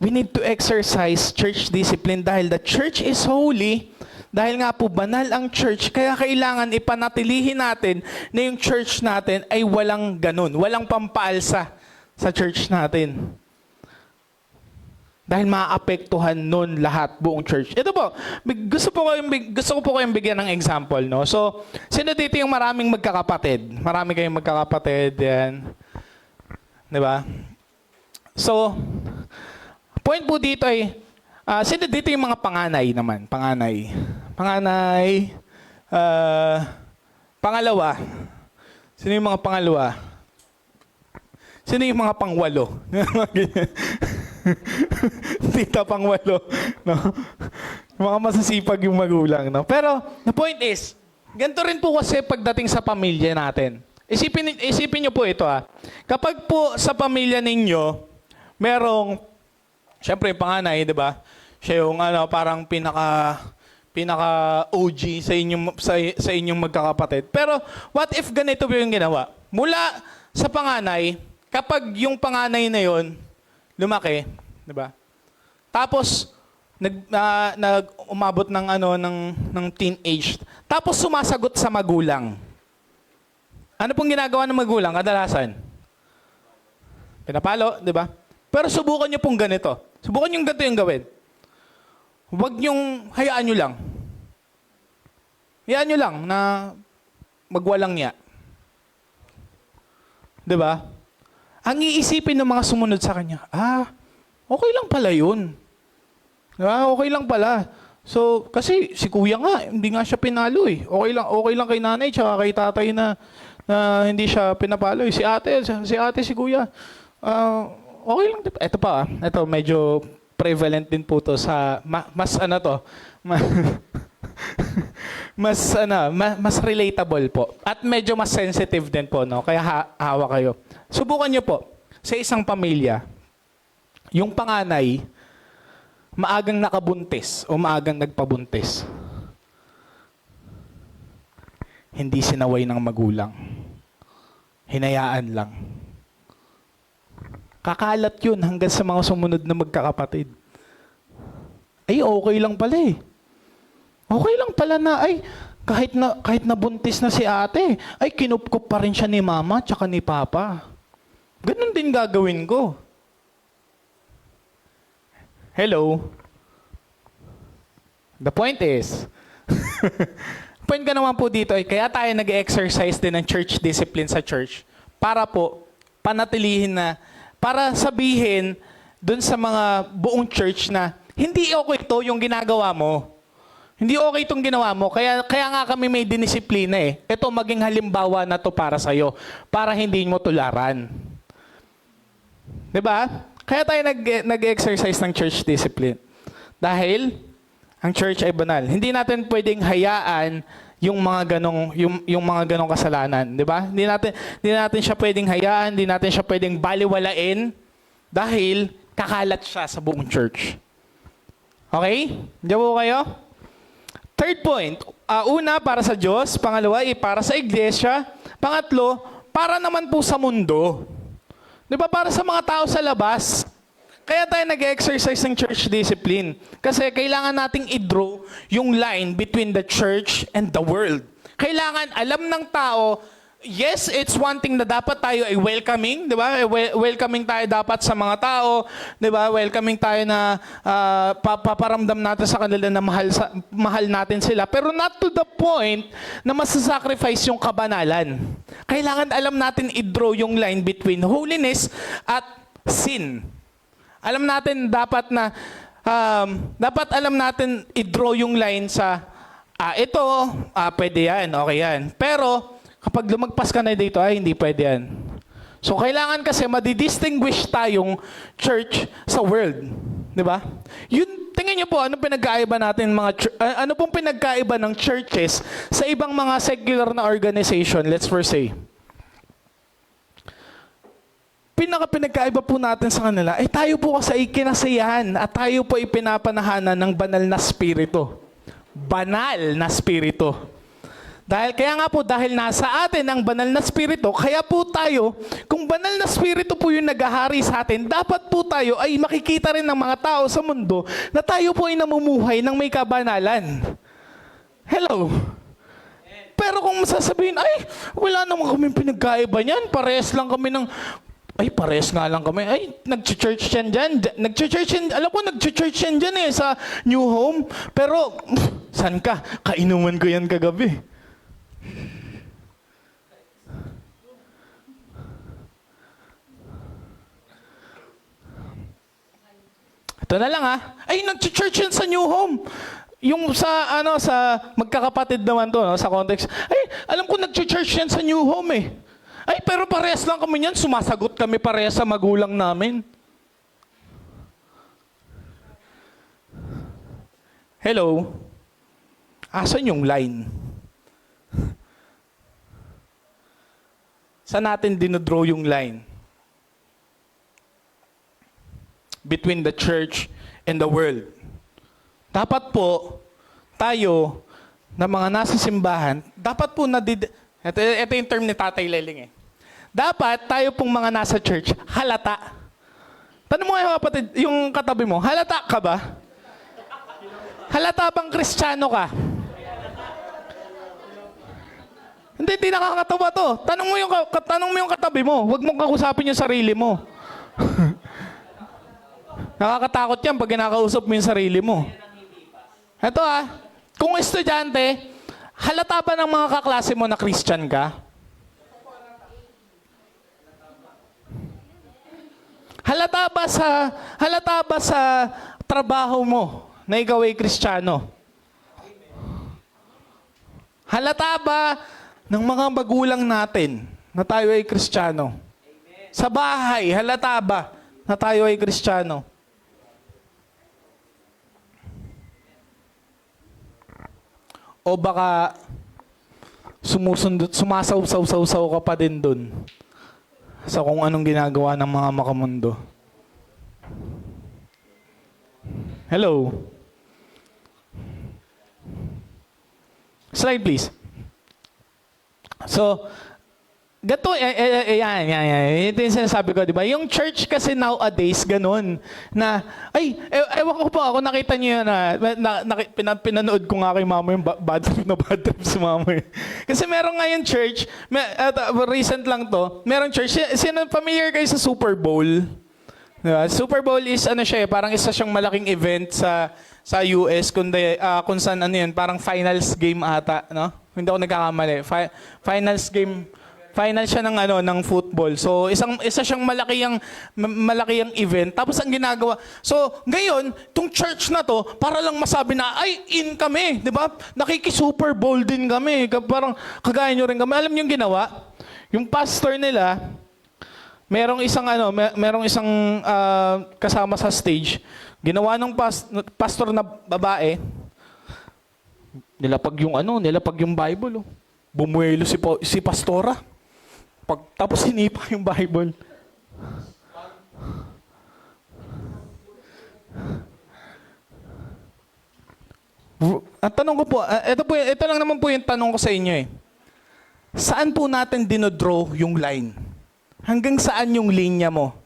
we need to exercise church discipline dahil the church is holy, dahil nga po banal ang church, kaya kailangan ipanatilihin natin na yung church natin ay walang ganun, walang pampaalsa sa church natin. Dahil maapektuhan nun lahat, buong church. Ito po, gusto ko po kayong bigyan ng example, no? So, sino dito yung maraming magkakapatid? Marami kayong magkakapatid, yan. Diba? So, point po dito ay, sino dito yung mga panganay naman? Panganay. Pangalawa. Sino yung mga pangalawa? Sino yung mga pangwalo? Tita pangwalo. No? Mga masasipag yung magulang. No? Pero, the point is, ganito rin po kasi pagdating sa pamilya natin. Isipin niyo po ito Kapag po sa pamilya ninyo, merong, syempre yung panganay, di ba? Siya yung parang pinaka OG sa inyong magkakapatid. Pero what if ganito po yung ginawa? Mula sa panganay, kapag yung panganay na yon lumaki, di ba? Tapos umabot ng teenage. Tapos sumasagot sa magulang. Ano pong ginagawa ng magulang kadalasan? Pinapalo, di ba? Pero subukan nyo pong ganito. Subukan nyo ganito yung gawin. Huwag nyong hayaan nyo lang. Hayaan nyo lang na magwalang niya. Di ba? Ang iisipin ng mga sumunod sa kanya, okay lang pala yun. Okay lang pala. So, kasi si kuya nga, hindi nga siya pinalo eh. Okay lang kay nanay, tsaka kay tatay na hindi siya pinapalo eh. Si ate, si kuya. Okay lang. Ito pa Ito, medyo prevalent din po to sa, mas relatable po. At medyo mas sensitive din po, no? Kaya hawa kayo. Subukan nyo po, sa isang pamilya, yung panganay, maagang nakabuntis o maagang nagpabuntis. Hindi sinaway ng magulang. Hinayaan lang. Kakalat yun hanggang sa mga sumunod na magkakapatid. Okay lang pala eh. Okay lang pala na, ay, kahit na buntis na si ate, ay kinupkup pa rin siya ni mama tsaka ni papa. Ganun din gagawin ko. Hello? The point is, point ka naman po dito ay kaya tayo nag-exercise din ng church discipline sa church para po panatilihin na, para sabihin dun sa mga buong church na hindi okay ito yung ginagawa mo. Hindi okay itong ginawa mo. Kaya nga kami may dinisiplina eh. Ito maging halimbawa na to para sa'yo. Para hindi mo tularan. Diba? Kaya tayo nag-exercise ng church discipline. Dahil ang church ay banal. Hindi natin pwedeng hayaan yung mga ganong kasalanan, 'di ba? Hindi natin siya pwedeng hayaan, hindi natin siya pwedeng baliwalain dahil kakalat siya sa buong church. Okay? Diyan po kayo? Third point, una para sa Diyos, pangalawa para sa iglesia, pangatlo para naman po sa mundo. 'Di ba? Para sa mga tao sa labas. Kaya tayo nag-exercise ng church discipline. Kasi kailangan nating i-draw yung line between the church and the world. Kailangan alam ng tao, yes, it's one thing na dapat tayo ay welcoming, di ba? Welcoming tayo dapat sa mga tao, di ba? Welcoming tayo na paparamdam natin sa kanila na mahal natin sila. Pero not to the point na masasacrifice yung kabanalan. Kailangan alam natin i-draw yung line between holiness at sin. Alam natin dapat alam natin i-draw yung line sa ito, pwede yan, okay yan. Pero kapag lumagpas ka na dito, ay hindi pwede yan. So kailangan kasi madidistinguish tayong church sa world, di ba? Yun, tingnan niyo po ano pinagkaiba natin ano pong pinagkaiba ng churches sa ibang mga secular na organization, let's first say. Pinagkaiba po natin sa kanila, tayo po kasi ay kinasiyahan at tayo po ay pinapanahanan ng banal na spirito. Banal na spirito. Kaya nasa atin ang banal na spirito, kaya po tayo, kung banal na spirito po yung naghahari sa atin, dapat po tayo ay makikita rin ng mga tao sa mundo na tayo po ay namumuhay ng may kabanalan. Hello? Pero kung sasabihin, ay, wala naman kami pinagkaiba niyan, parehas lang kami ng... Ay, pares nga lang kami. Ay, nag-church yan dyan. Alam ko, nag-church yan dyan sa new home. Pero, saan ka? Kainuman ko yan kagabi. Ito na lang Ay, nag-church yan sa new home. Yung sa magkakapatid naman to, sa context. Ay, alam ko, nag-church yan sa new home eh. Ay, pero parehas lang kami niyan. Sumasagot kami parehas sa magulang namin. Hello? Asan yung line? Saan natin dinodraw yung line? Between the church and the world. Dapat po, tayo, na mga nasa simbahan, dapat po ito yung term ni Tatay Leling Dapat tayo pong mga nasa church, halata. Tanong mo nga kapatid, yung katabi mo, halata ka ba? Halata bang Kristiyano ka? Hindi nakakatawa to. Tanong mo yung katabi mo, huwag mong kausapin yung sarili mo. Nakakatakot yan pag kinakausap mo yung sarili mo. Ito kung estudyante, halata ba ng mga kaklase mo na Christian ka? Halata ba sa trabaho mo na ikaw ay Kristiyano? Halata ba ng mga magulang natin na tayo ay Kristiyano? Sa bahay, halata ba na tayo ay Kristiyano? O baka sumasaw-saw-saw ka pa din dun sa kung anong ginagawa ng mga makamundo. Hello? Slide please. So, Gato, yan. Ito yung sinasabi ko, di ba? Yung church kasi nowadays, ganun. Na, ewan ko po, ako nakita niyo yun pinanood ko nga kay mama yung bad trip si mama. Kasi meron nga yung church, recent lang to, meron church, sino familiar kayo sa Super Bowl? Diba? Super Bowl is parang isa siyang malaking event sa US kung saan parang finals game ata, no? Hindi ako nagkakamali. Final siya ng football. So isa siyang malaki ang event. Tapos ang ginagawa. So ngayon, tong church na to para lang masabi na in kami, 'di ba? Nakiki-Super Bowl din kami. Parang kagaya nyo rin kami. Alam niyo yung ginawa? Yung pastor nila, merong isang kasama sa stage. Ginawa ng pastor na babae. Nilapag yung Bible. Bumuelo si pastora. Tapos hinipa yung Bible. Ang tanong ko po, ito lang naman po yung tanong ko sa inyo eh. Saan po natin dinodraw yung line? Hanggang saan yung linya mo?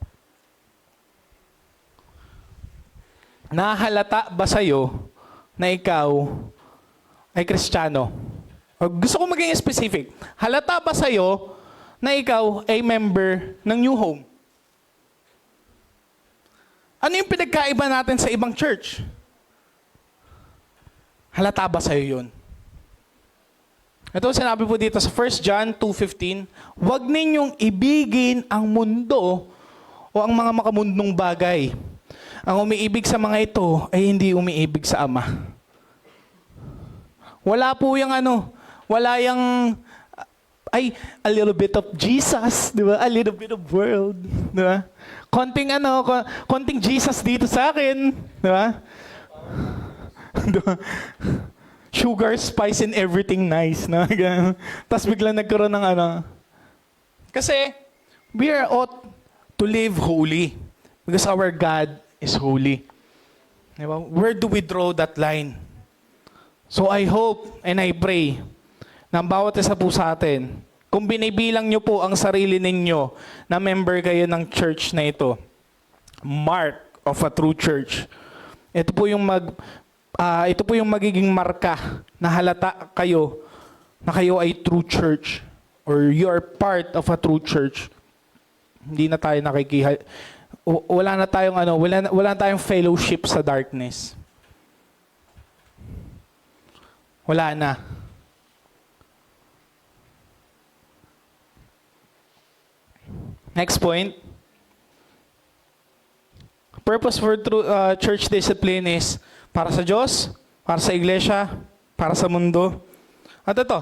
Nahalata ba sa'yo na ikaw ay Kristiyano? Gusto ko maging specific. Halata ba sa'yo na ikaw ay member ng New Home? Ano yung pinagkaiba natin sa ibang church? Halata ba sa'yo yun? Ito sinabi po dito sa 1 John 2:15, huwag ninyong ibigin ang mundo o ang mga makamundong bagay. Ang umiibig sa mga ito ay hindi umiibig sa Ama. Wala po yung wala yung a little bit of Jesus, di ba? A little bit of world, di ba? Konting Jesus dito sa akin, di ba? Sugar, spice, and everything nice, no? Tapos biglang nagkaroon ng Kasi, we are ought to live holy because our God is holy. Di ba? Where do we draw that line? So I hope and I pray na bawat isa po sa atin, kung binibilang nyo po ang sarili ninyo na member kayo ng church na ito, mark of a true church, ito po yung magiging marka na halata kayo na kayo ay true church or you are part of a true church. Hindi na tayo wala na tayong fellowship sa darkness. Wala na. Next point. Purpose for true church discipline is para sa Diyos, para sa iglesia, para sa mundo. At ito,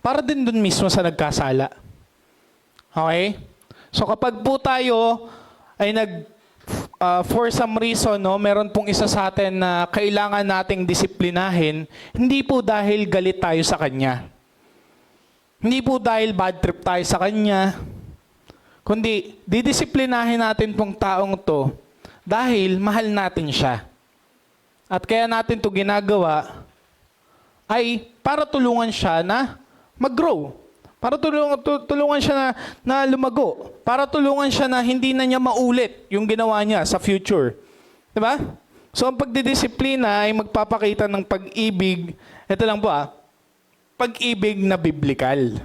para din dun mismo sa nagkasala. Okay? So kapag po tayo ay for some reason, meron pong isa sa atin na kailangan nating disiplinahin, hindi po dahil galit tayo sa Kanya. Hindi po dahil bad trip tayo sa Kanya. Kundi, didisiplinahin natin pong taong to dahil mahal natin siya. At kaya natin to ginagawa ay para tulungan siya na mag-grow. Para tulungan siya na lumago. Para tulungan siya na hindi na niya maulit yung ginawa niya sa future. Diba? So, ang pagdidisiplina ay magpapakita ng pag-ibig. Ito lang po pag-ibig na biblical.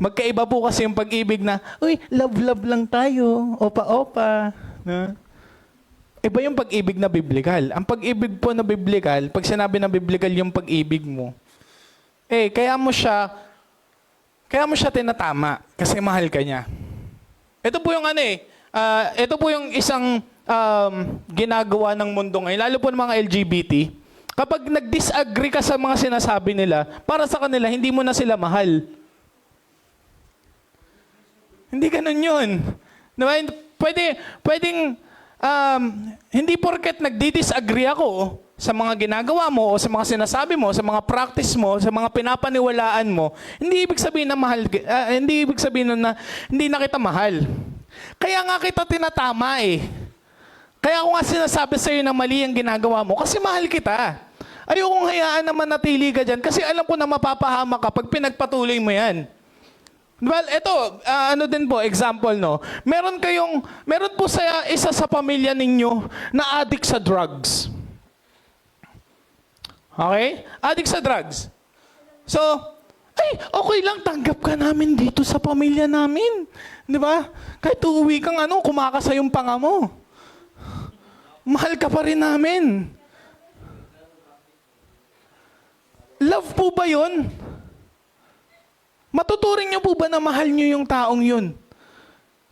Magkaiba po kasi yung pag-ibig na, uy, love-love lang tayo. Opa-opa. Iba yung pag-ibig na biblical. Ang pag-ibig po na biblical, pag sinabi na biblical yung pag-ibig mo, kaya mo siya tinatama kasi mahal ka niya. Ito po yung ito po yung isang ginagawa ng mundo ngayon, lalo po ng mga LGBT. Kapag nag-disagree ka sa mga sinasabi nila, para sa kanila, hindi mo na sila mahal. Hindi ganun yun. Diba? Pwedeng, hindi porket nagdi-disagree ako sa mga ginagawa mo o sa mga sinasabi mo, sa mga practice mo, sa mga pinapaniwalaan mo, hindi ibig sabihin na hindi ibig sabihin na hindi na kita mahal. Kaya nga kita tinatama eh. Kaya ako nga sinasabi sa iyo na mali ang ginagawa mo kasi mahal kita. ayokong hayaan na manatili ka dyan kasi alam ko na mapapahamak ka pag pinagpatuloy mo yan. Well, ito, ano din po, example, no? Meron po sa isa sa pamilya ninyo na addict sa drugs. Okay? Addict sa drugs. So, ay, okay lang, tanggap ka namin dito sa pamilya namin. Di ba? Kahit uuwi kang kumakasa yung panga mo. Mahal ka pa rin namin. Love po ba yun? Matuturing niyo po ba na mahal niyo yung taong yun?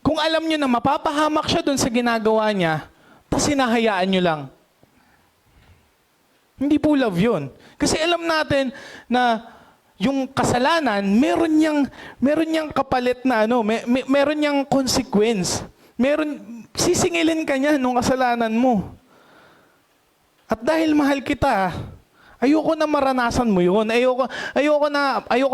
Kung alam niyo na mapapahamak siya dun sa ginagawa niya, tapos hinahayaan niyo lang. Hindi po love yun. Kasi alam natin na yung kasalanan, meron niyang kapalit na meron niyang consequence. Sisingilin ka niya nung kasalanan mo. At dahil mahal kita, ayoko na maranasan mo yun. Ayoko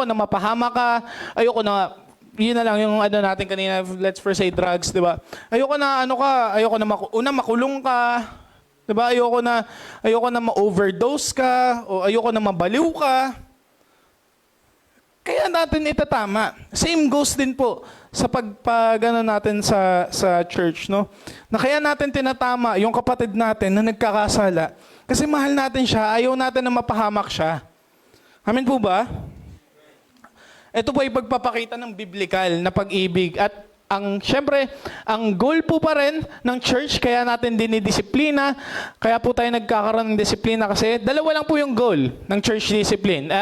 na mapahama ka. Ayoko na, yun na lang yung natin kanina, let's first say drugs, di ba? Ayoko na makulong ka. Di ba? Ayoko na ma-overdose ka. O ayoko na mabaliw ka. Kaya natin itatama. Same goes din po sa pagpagano natin sa church, no? Na kaya natin tinatama yung kapatid natin na nagkakasala. Kasi mahal natin siya, ayaw natin na mapahamak siya. Amen po ba? Ito po ay pagpapakita ng biblical na pag-ibig. At syempre, ang goal po pa rin ng church, kaya natin dinidisiplina, kaya po tayo nagkakaroon ng disiplina kasi dalawa lang po yung goal ng church discipline.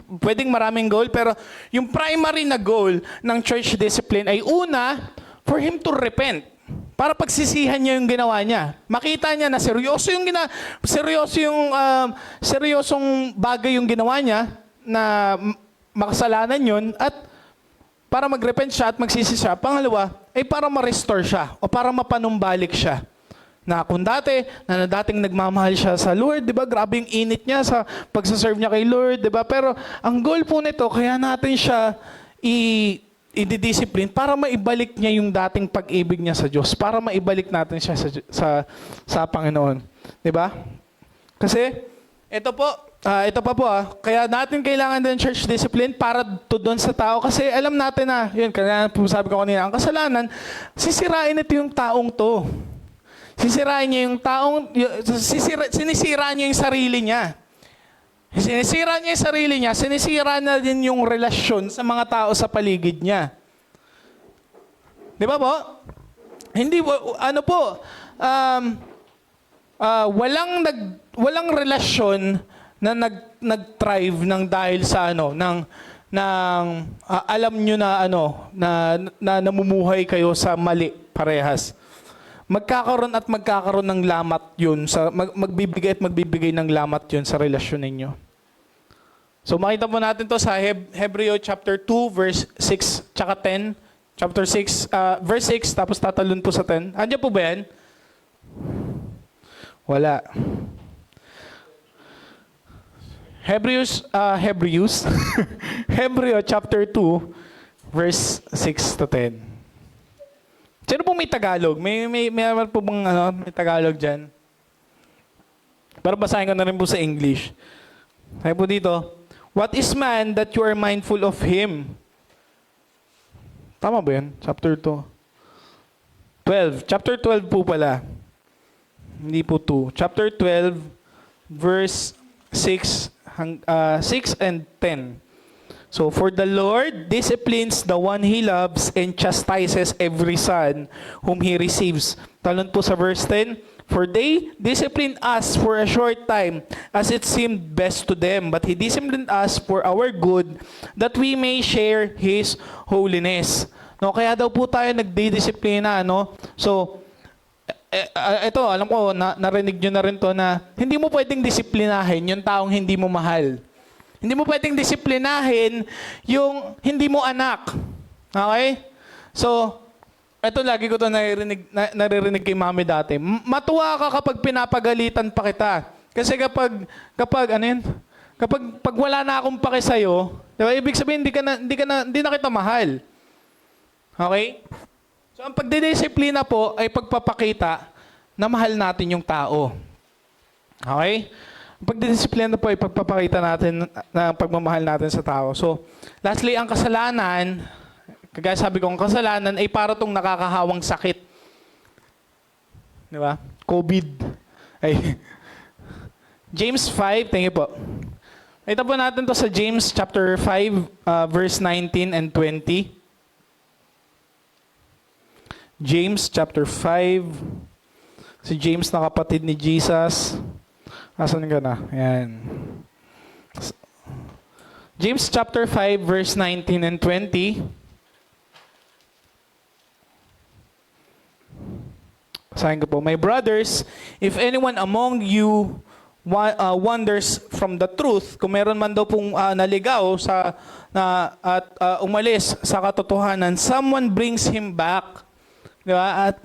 Pwedeng maraming goal, pero yung primary na goal ng church discipline ay una, for him to repent. Para pagsisihan niya yung ginawa niya. Makita niya na seryosong bagay yung ginawa niya, na makasalanan yun, at para mag-repent siya at magsisi siya. Pangalawa, ay para ma-restore siya o para mapanumbalik siya. Na kung dating nagmamahal siya sa Lord, di ba? Grabe yung init niya sa pagsaserve niya kay Lord, di ba? Pero ang goal po nito, kaya natin siya i-discipline para maibalik niya yung dating pag-ibig niya sa Diyos. Para maibalik natin siya sa Panginoon. Di ba? Kasi, ito pa po, kaya natin kailangan din church discipline para doon sa tao. Kasi alam natin na, yun, kaya po sabi ko kanina, ang kasalanan, sisirain ito yung taong to. Sinisira niya yung sarili niya. Sinisira niya yung sarili niya, sinisira na din yung relasyon sa mga tao sa paligid niya. Di ba po? Hindi, walang relasyon na nag-thrive ng dahil sa alam nyo na namumuhay kayo sa mali parehas. Magkakaroon ng lamat yun, magbibigay ng lamat yun sa relasyon ninyo. So makita po natin to sa Hebreo chapter 2, verse 6, tsaka 10. Chapter 6, verse 6, tapos tatalon po sa 10. Andiyan po ba yan? Wala. Hebreo chapter 2, verse 6 to 10. Sino po may Tagalog? May po bang may Tagalog dyan? Pero basahin ko na rin po sa English. Sabi po dito, what is man that you are mindful of him? Tama ba yun? Chapter 2. 12. Chapter 12 po pala. Hindi po 2. Chapter 12, verse 6 and 10. So, for the Lord disciplines the one He loves and chastises every son whom He receives. Talon po sa verse 10, for they disciplined us for a short time as it seemed best to them, but He disciplined us for our good, that we may share His holiness. No, kaya daw po tayo nagdidisiplina, no? So, ito, alam ko, narinig nyo na rin to na hindi mo pwedeng disiplinahin yung taong hindi mo mahal. Hindi mo pwedeng disiplinahin yung hindi mo anak. Okay? So, ito lagi ko ito naririnig kay mami dati. Matuwa ka kapag pinapagalitan pa kita. Kasi kapag wala na akong pake sa'yo, diba, ibig sabihin hindi na kita mahal. Okay? So, ang pagdidisiplina po ay pagpapakita na mahal natin yung tao. Okay? Pagdidisiplina po ay pagpapakita natin na pagmamahal natin sa tao. So, lastly, ang kasalanan, kagaya sabi ko, ang kasalanan ay para tong nakakahawang sakit. Di ba? COVID. Ay. James 5, thank you po. Ito po natin to sa James chapter 5, verse 19 and 20. James chapter 5. Si James na kapatid ni Jesus. Asan ka na? Ayan. James chapter 5, verse 19 and 20. Basahin ko po. My brothers, if anyone among you wanders from the truth, kung meron man daw pong naligaw at umalis sa katotohanan, someone brings him back. Di ba? At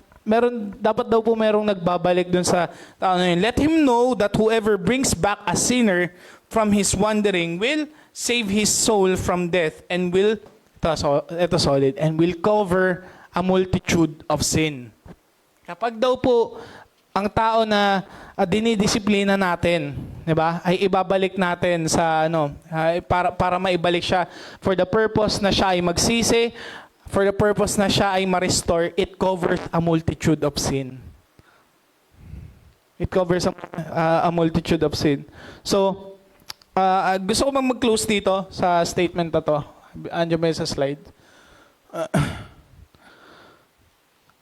dapat daw po merong nagbabalik dun sa tao na yun. Let him know that whoever brings back a sinner from his wandering will save his soul from death and will, ito solid, and will cover a multitude of sin. Kapag daw po ang tao na dinidisiplina natin, 'di ba? Ay ibabalik natin sa para maibalik siya for the purpose na siya ay magsisi, for the purpose na siya ay ma-restore, it covers a multitude of sin. It covers a multitude of sin. So, gusto ko mag-close dito sa statement na to. Andiyan ba yun sa slide?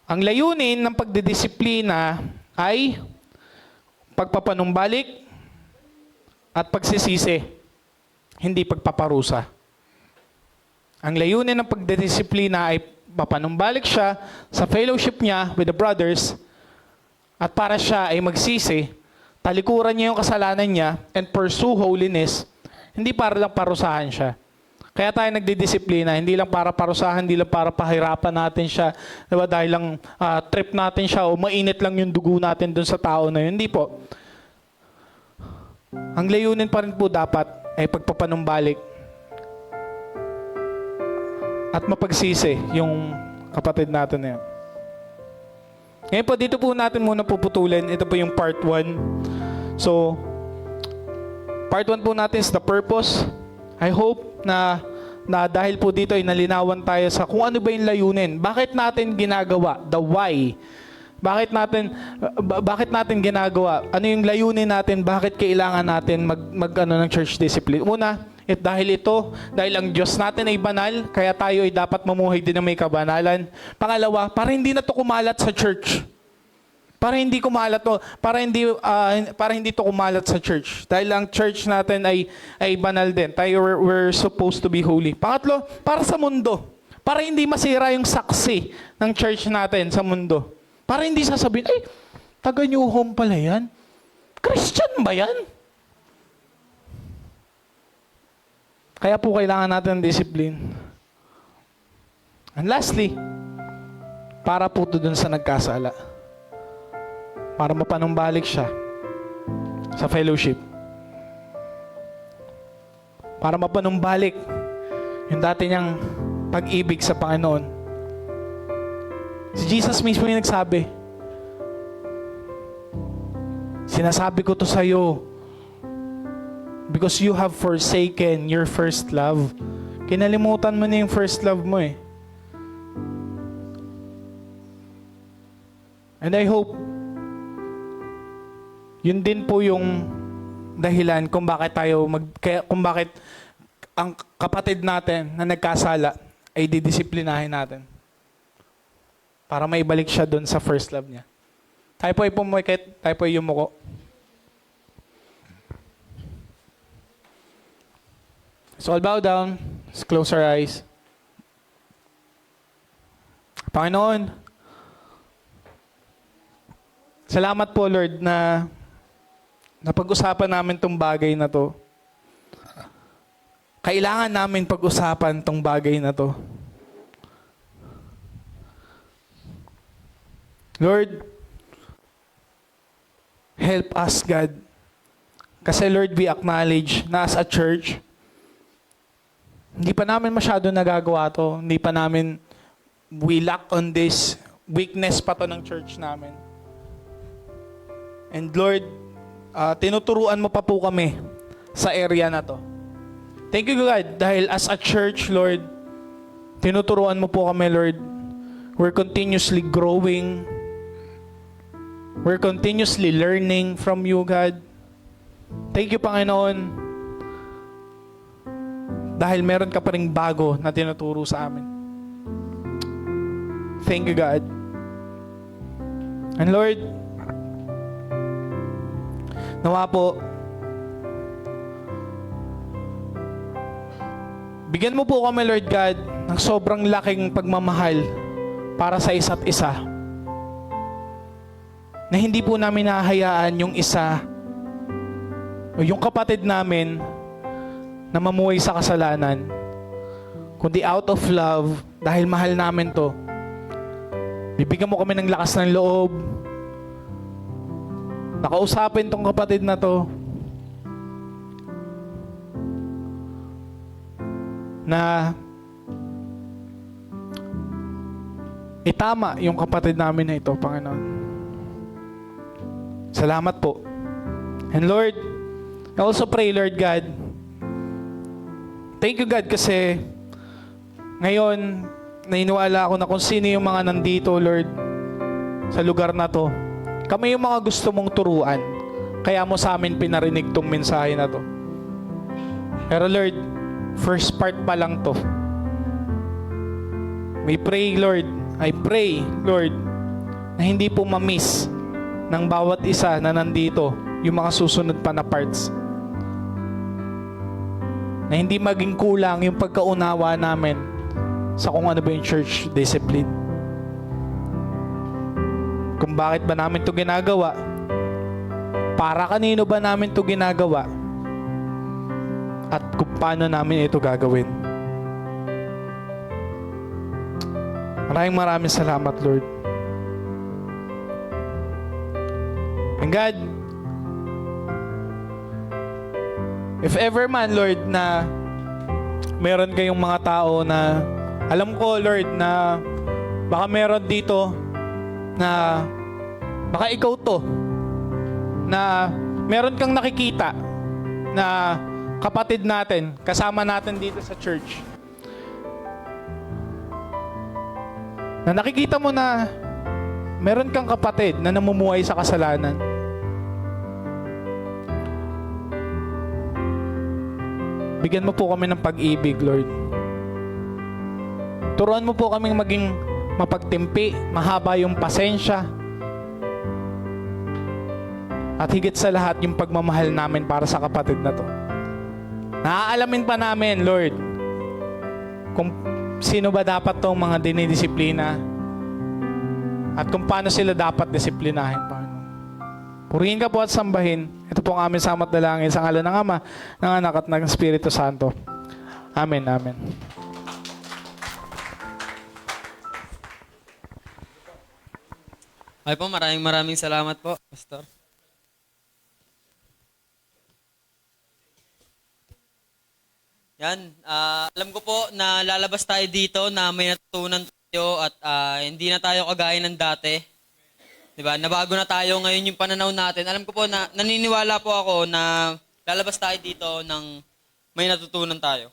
Ang layunin ng pagdidisiplina ay pagpapanumbalik at pagsisisi, hindi pagpaparusa. Ang layunin ng pagdidisiplina ay papanumbalik siya sa fellowship niya with the brothers at para siya ay magsisi, talikuran niya yung kasalanan niya and pursue holiness, hindi para lang parusahan siya. Kaya tayo nagdidisiplina, hindi lang para parusahan, hindi lang para pahirapan natin siya, diba, dahil lang trip natin siya o mainit lang yung dugo natin dun sa tao na yun. Hindi po. Ang layunin pa rin po dapat ay pagpapanumbalik at mapagsisi yung kapatid natin na yun. Ngayon po, dito po natin muna puputulin. Ito po yung part 1. So, part 1 po natin is the purpose. I hope na dahil po dito ay nalinawan tayo sa kung ano ba yung layunin. Bakit natin ginagawa? The why. Bakit natin ginagawa? Ano yung layunin natin? Bakit kailangan natin mag ng church discipline? Una, dahil ang Diyos natin ay banal, kaya tayo ay dapat mamuhay din ng may kabanalan. Pangalawa, para hindi na to kumalat sa church. Para hindi to kumalat sa church. Dahil ang church natin ay banal din. We're supposed to be holy. Pangatlo, para sa mundo. Para hindi masira yung saksi ng church natin sa mundo. Para hindi sasabihin, ay, taga New Home pala yan. Christian ba yan? Kaya po kailangan natin ng discipline. And lastly, para po ito dun sa nagkasala. Para mapanumbalik siya sa fellowship. Para mapanumbalik yung dati niyang pag-ibig sa Panginoon. Si Jesus mismo yung nagsabi, sinasabi ko to sa'yo because you have forsaken your first love. Kinalimutan mo na yung first love mo eh. And I hope yun din po yung dahilan kung bakit ang kapatid natin na nagkasala ay didisiplinahin natin. Para maibalik siya doon sa first love niya. Tayo po ay pumikit, tayo po ay yumuko. So all bow down, let's close our eyes. Panginoon, salamat po Lord na napag-usapan namin tong bagay na to. Kailangan namin pag-usapan tong bagay na to. Lord, help us, God. Kasi Lord, we acknowledge na as a church, hindi pa namin masyado nagagawa to. Hindi pa namin, we lack on this. Weakness pa to ng church namin. And Lord, tinuturuan mo pa po kami sa area na to. Thank you, God, dahil as a church, Lord, tinuturuan mo po kami, Lord. We're continuously growing. We're continuously learning from you, God. Thank you, Panginoon, dahil meron ka pa ring bago na tinuturo sa amin. Thank you, God. And Lord, nawa po, bigyan mo po kami, Lord God, ng sobrang laking pagmamahal para sa isa't isa. Na hindi po namin nahahayaan yung isa o yung kapatid namin na mamuhay sa kasalanan, kundi out of love, dahil mahal namin to, bibigyan mo kami ng lakas ng loob, nakausapin tong kapatid na to, na itama yung kapatid namin na ito, Panginoon. Salamat po. And Lord, I also pray, Lord God, thank you, God, kasi ngayon, naniniwala ako na kung sino yung mga nandito, Lord, sa lugar na to, kami yung mga gusto mong turuan. Kaya mo sa amin pinarinig tong mensahe na to. Pero Lord, first part pa lang to. I pray, Lord, na hindi po ma-miss ng bawat isa na nandito yung mga susunod pa na parts. Na hindi maging kulang yung pagkaunawa namin sa kung ano ba yung church discipline. Kung bakit ba namin ito ginagawa, para kanino ba namin ito ginagawa, at kung paano namin ito gagawin. Maraming salamat, Lord. And God, if ever man, Lord, na meron kayong mga tao na alam ko, Lord, na baka meron dito na baka ikaw to, na meron kang nakikita na kapatid natin, kasama natin dito sa church, na nakikita mo na meron kang kapatid na namumuhay sa kasalanan. Bigyan mo po kami ng pag-ibig, Lord. Turuan mo po kaming maging mapagtimpi, mahaba yung pasensya, at higit sa lahat yung pagmamahal namin para sa kapatid na to. Naaalamin pa namin, Lord, kung sino ba dapat tong mga dinidisiplina at kung paano sila dapat disiplinahin, Panginoon. Purihin ka po at sambahin. Ito po ang aming samat dalangin sa ngalan ng Ama, ng Anak at ng Espiritu Santo. Amen, amen. Okay po, maraming salamat po, Pastor. Yan, alam ko po na lalabas tayo dito na may natutunan tayo at hindi na tayo kagaya ng dati. Diba? Nabago na tayo ngayon yung pananaw natin. Alam ko po na naniniwala po ako na lalabas tayo dito ng may natutunan tayo.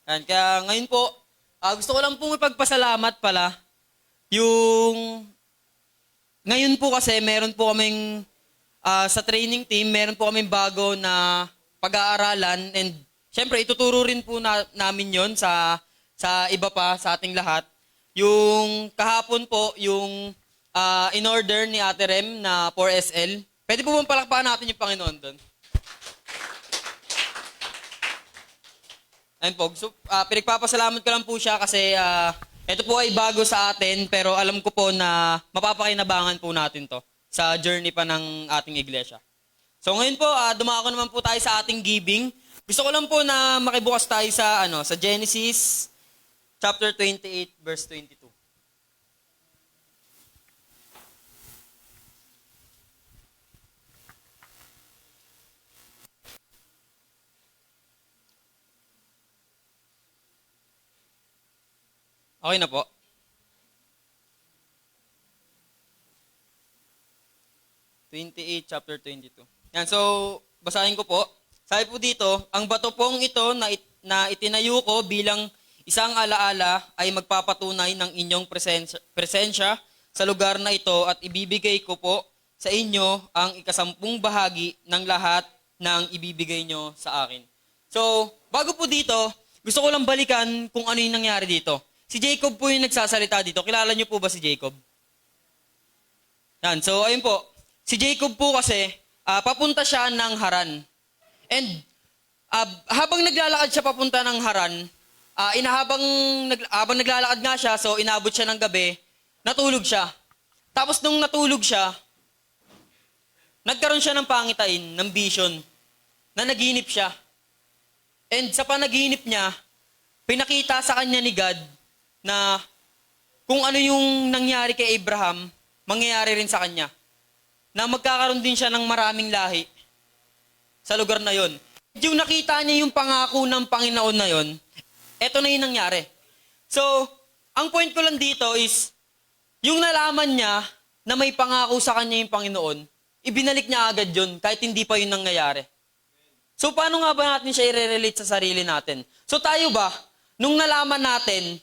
Yan, kaya ngayon po, gusto ko lang pong ipagpasalamat pala yung ngayon po kasi meron po kaming sa training team, meron po kaming bago na pag-aaralan and syempre ituturo rin po namin yon sa iba pa, sa ating lahat. Yung kahapon po, yung in order ni Ate Rem na 4SL. Pwede po bang palakpakan natin yung Panginoon doon? Ayun po. So, pinagpapasalamat ko lang po siya kasi ito po ay bago sa atin pero alam ko po na mapapakinabangan po natin to sa journey pa ng ating iglesia. So ngayon po, dumako naman po tayo sa ating giving. Gusto ko lang po na makibukas tayo sa sa Genesis chapter 28 verse 22. Okay na po. Chapter 22. Yan, so, basahin ko po. Sabi po dito, ang bato pong ito na itinayo ko bilang isang alaala ay magpapatunay ng inyong presensya sa lugar na ito at ibibigay ko po sa inyo ang 10 bahagi ng lahat ng ibibigay nyo sa akin. So, bago po dito, gusto ko lang balikan kung ano yung nangyari dito. Si Jacob po yung nagsasalita dito. Kilala nyo po ba si Jacob? Yan, so ayun po. Si Jacob po kasi, papunta siya ng Haran. And habang naglalakad siya papunta ng Haran, habang naglalakad nga siya, so inabot siya ng gabi, natulog siya. Tapos nung natulog siya, nagkaroon siya ng pangitain, ng vision, na naginip siya. And sa panaginip niya, pinakita sa kanya ni God na kung ano yung nangyari kay Abraham, mangyayari rin sa kanya. Na magkakaroon din siya ng maraming lahi sa lugar na yon. Yung nakita niya yung pangako ng Panginoon na yon, eto na yung nangyari. So, ang point ko lang dito is, yung nalaman niya na may pangako sa kanya yung Panginoon, ibinalik niya agad yun kahit hindi pa yun nangyayari. So, paano nga ba natin siya i-relate sa sarili natin? So, tayo ba, nung nalaman natin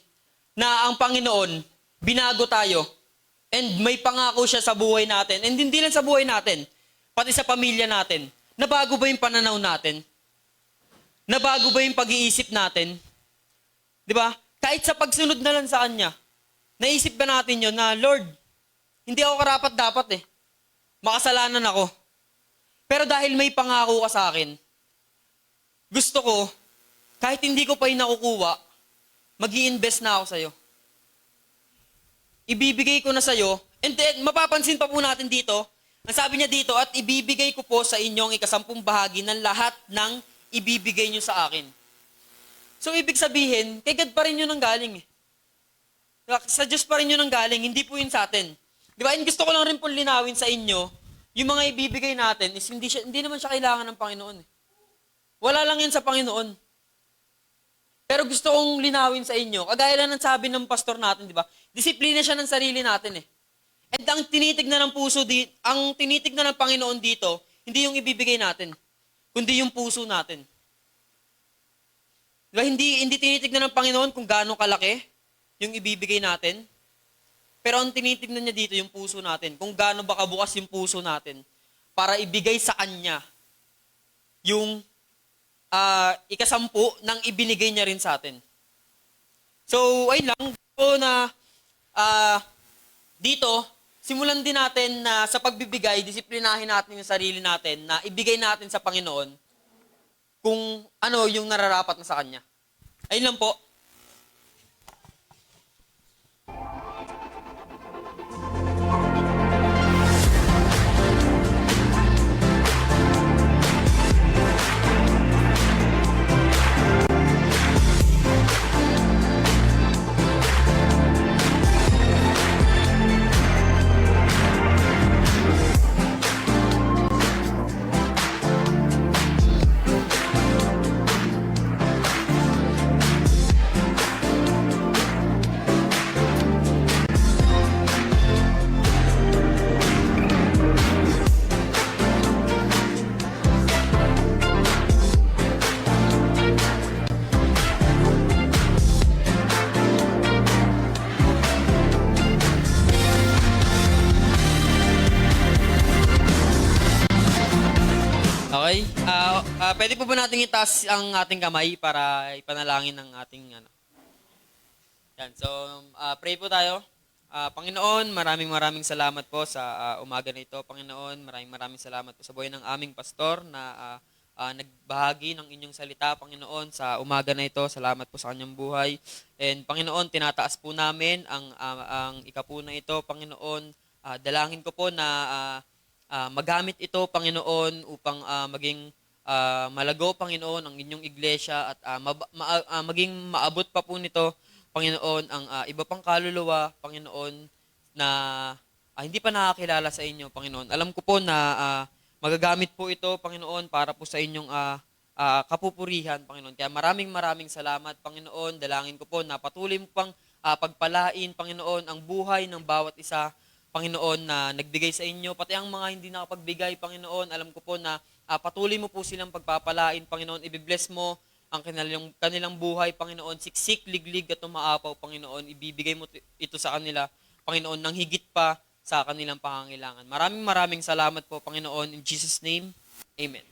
na ang Panginoon, binago tayo, and may pangako siya sa buhay natin, and hindi lang sa buhay natin, pati sa pamilya natin, nabago ba yung pananaw natin? Nabago ba yung pag-iisip natin? Di ba? Kahit sa pagsunod na lang sa Kanya, naisip ba natin yun na, Lord, hindi ako karapat-dapat eh. Makasalanan ako. Pero dahil may pangako ka sa akin, gusto ko, kahit hindi ko pa yung nakukuha, mag-i-invest na ako sa'yo. Ibibigay ko na sa'yo, and then, mapapansin pa po natin dito, ang sabi niya dito, at ibibigay ko po sa inyong 10 bahagi ng lahat ng ibibigay nyo sa akin. So, ibig sabihin, kay God pa rin yun ang galing eh. Sa Diyos pa rin yun ang galing, hindi po yun sa atin. Di ba? And gusto ko lang rin po linawin sa inyo, yung mga ibibigay natin is hindi naman siya kailangan ng Panginoon eh. Wala lang yan sa Panginoon. Pero gusto kong linawin sa inyo, kagaya lang ng sabi ng pastor natin, di ba? Disiplina siya ng sarili natin eh. And ang tinitignan ng ang tinitignan ng Panginoon dito, hindi yung ibibigay natin, kundi yung puso natin. Di ba? Hindi tinitignan ng Panginoon kung gaano kalaki yung ibibigay natin. Pero ang tinitignan niya dito yung puso natin, kung gaano ba kabukas yung puso natin para ibigay sa Kanya yung 10 ng ibinigay niya rin sa atin. So, ayun lang po na dito, simulan din natin na sa pagbibigay, disiplinahin natin yung sarili natin na ibigay natin sa Panginoon kung ano yung nararapat na sa Kanya. Ayun lang po. Okay? Pwede po ba natin itaas ang ating kamay para ipanalangin ang ating Yan. So, pray po tayo. Panginoon, maraming salamat po sa umaga na ito. Panginoon, maraming salamat po sa buhay ng aming pastor na nagbahagi ng inyong salita, Panginoon, sa umaga na ito. Salamat po sa kanyang buhay. And Panginoon, tinataas po namin ang ikapu na ito, Panginoon. Dalangin ko po na magamit ito, Panginoon, upang maging malago, Panginoon, ang inyong iglesia at maging maabot pa po nito, Panginoon, ang iba pang kaluluwa, Panginoon, na hindi pa nakakilala sa inyo, Panginoon. Alam ko po na magagamit po ito, Panginoon, para po sa inyong kapupurihan, Panginoon. Kaya maraming salamat, Panginoon. Dalangin ko po na patuloy mo pang pagpalain, Panginoon, ang buhay ng bawat isa, Panginoon, na nagbigay sa inyo, pati ang mga hindi nakapagbigay, Panginoon, alam ko po na patuloy mo po silang pagpapalain, Panginoon, ibibless mo ang kanilang buhay, Panginoon, siksik, liglig at umaapaw, Panginoon, ibibigay mo ito sa kanila, Panginoon, nang higit pa sa kanilang pangangailangan. Maraming salamat po, Panginoon, in Jesus' name, Amen.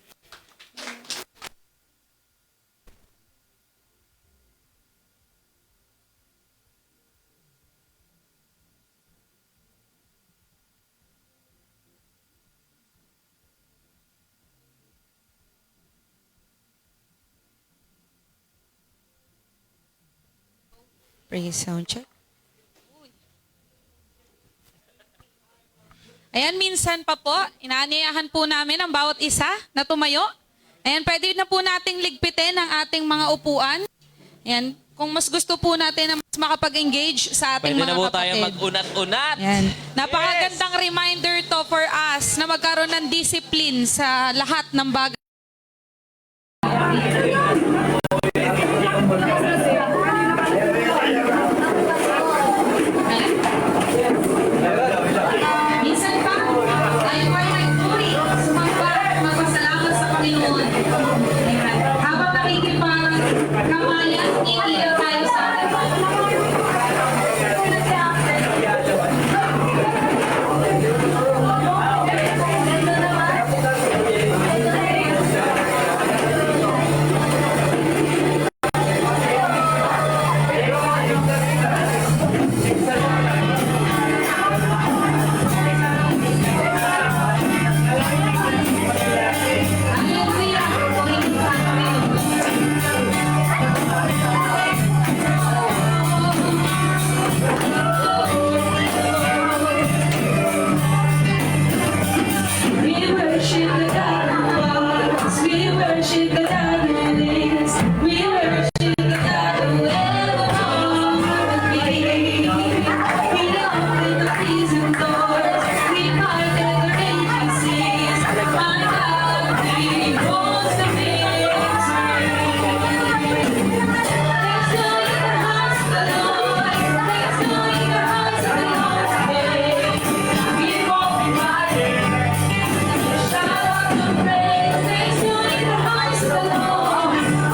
Praise sound check. Ayan, minsan pa po, inaanyayahan po namin ang bawat isa na tumayo. Ayan, pwede na po nating ligpitin ang ating mga upuan. Ayan, kung mas gusto po natin na mas makapag-engage sa ating Pwede mga na po kapatid. tayo mag-unat-unat. Ayan. Napakagandang reminder to for us na magkaroon ng discipline sa lahat ng bagay. Minsan pa, tayo ay nagturi, sumamba, magpasalamat sa Panginoon. Ayan. Habang nakikipagkamayan, iiyak tayo sa ating We worship the God who was. We worship the God who is. We worship the God who ever will be. We opened the prison doors. We parted the raging seas. My God, He holds the victory. There's joy in the house of the Lord. There's joy in the house of the Lord today. We won't be quiet. Shout out the praise, there's joy in the house of the Lord.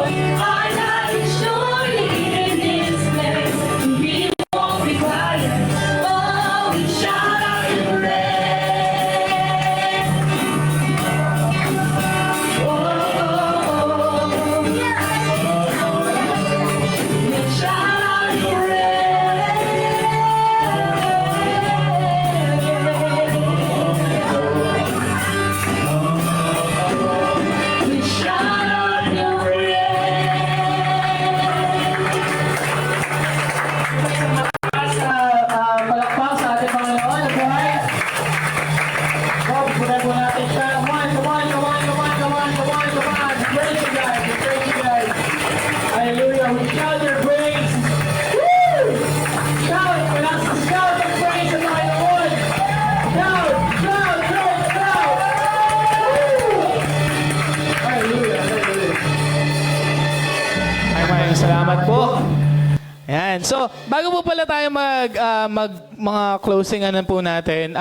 Our love is surely in this place. We won't be quiet. Oh, we shout out your praise. Oh, we shout out your praise. We shout out your praise. Palakpak sa ating Panginoon. Okay? Punan po natin siya. Come on. Praise you guys. Hallelujah. We shout your praise. Woo! Shout! Shout and praise the Panginoon. Shout! Woo! Hallelujah. Maraming salamat po. Yan. So, bago po pala tayo mga closing po natin,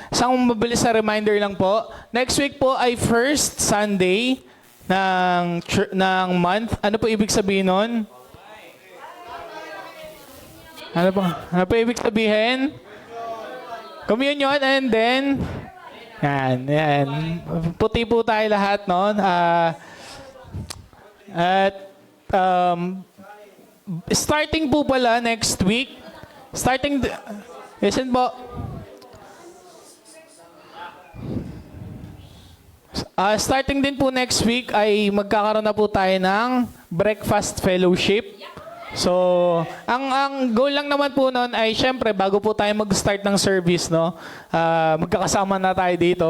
isang mabilis na reminder lang po. Next week po ay first Sunday ng month. Ano po ibig sabihin nun? Ano po ibig sabihin? Communion and then, yan. Puti po tayo lahat, no? Starting po pala next week, listen po. Starting din po next week ay magkakaroon na po tayo ng breakfast fellowship. So, ang goal lang naman po noon ay syempre bago po tayo mag-start ng service, no, magkakasama na tayo dito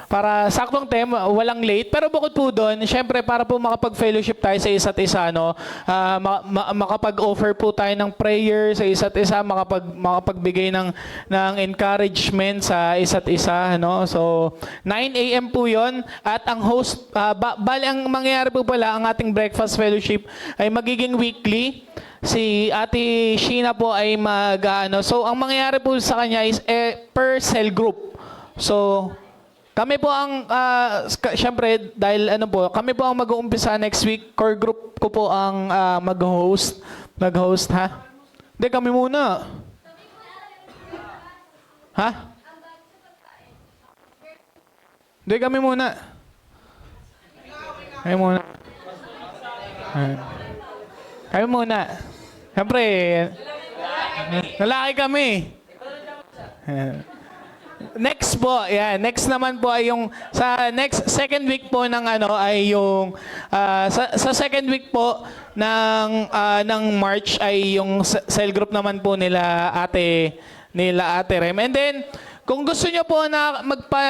para saktong tema, walang late. Pero bukod po doon, syempre para po makapag-fellowship tayo sa isa't isa, no, makapag-offer po tayo ng prayer sa isa't isa, makapagbigay ng encouragement sa isa't isa, no. So, 9 a.m. po 'yon at ang host bali ang mangyayari po pala ang ating breakfast fellowship ay magiging weekly. Si Ate Sheena po ay so ang mangyayari po sa kanya is per cell group. So kami po ang syempre dahil kami po ang mag-uumpisa next week. Core group ko po ang mag-host ha. Hindi kami muna. Ha? Hindi kami muna. Kami muna. Kami muna. Siyempre, lalaki kami. Next po, next naman po ay yung sa second week po ng ay yung sa second week po ng March ay yung cell group naman po nila Ate Rem. And then kung gusto nyo po na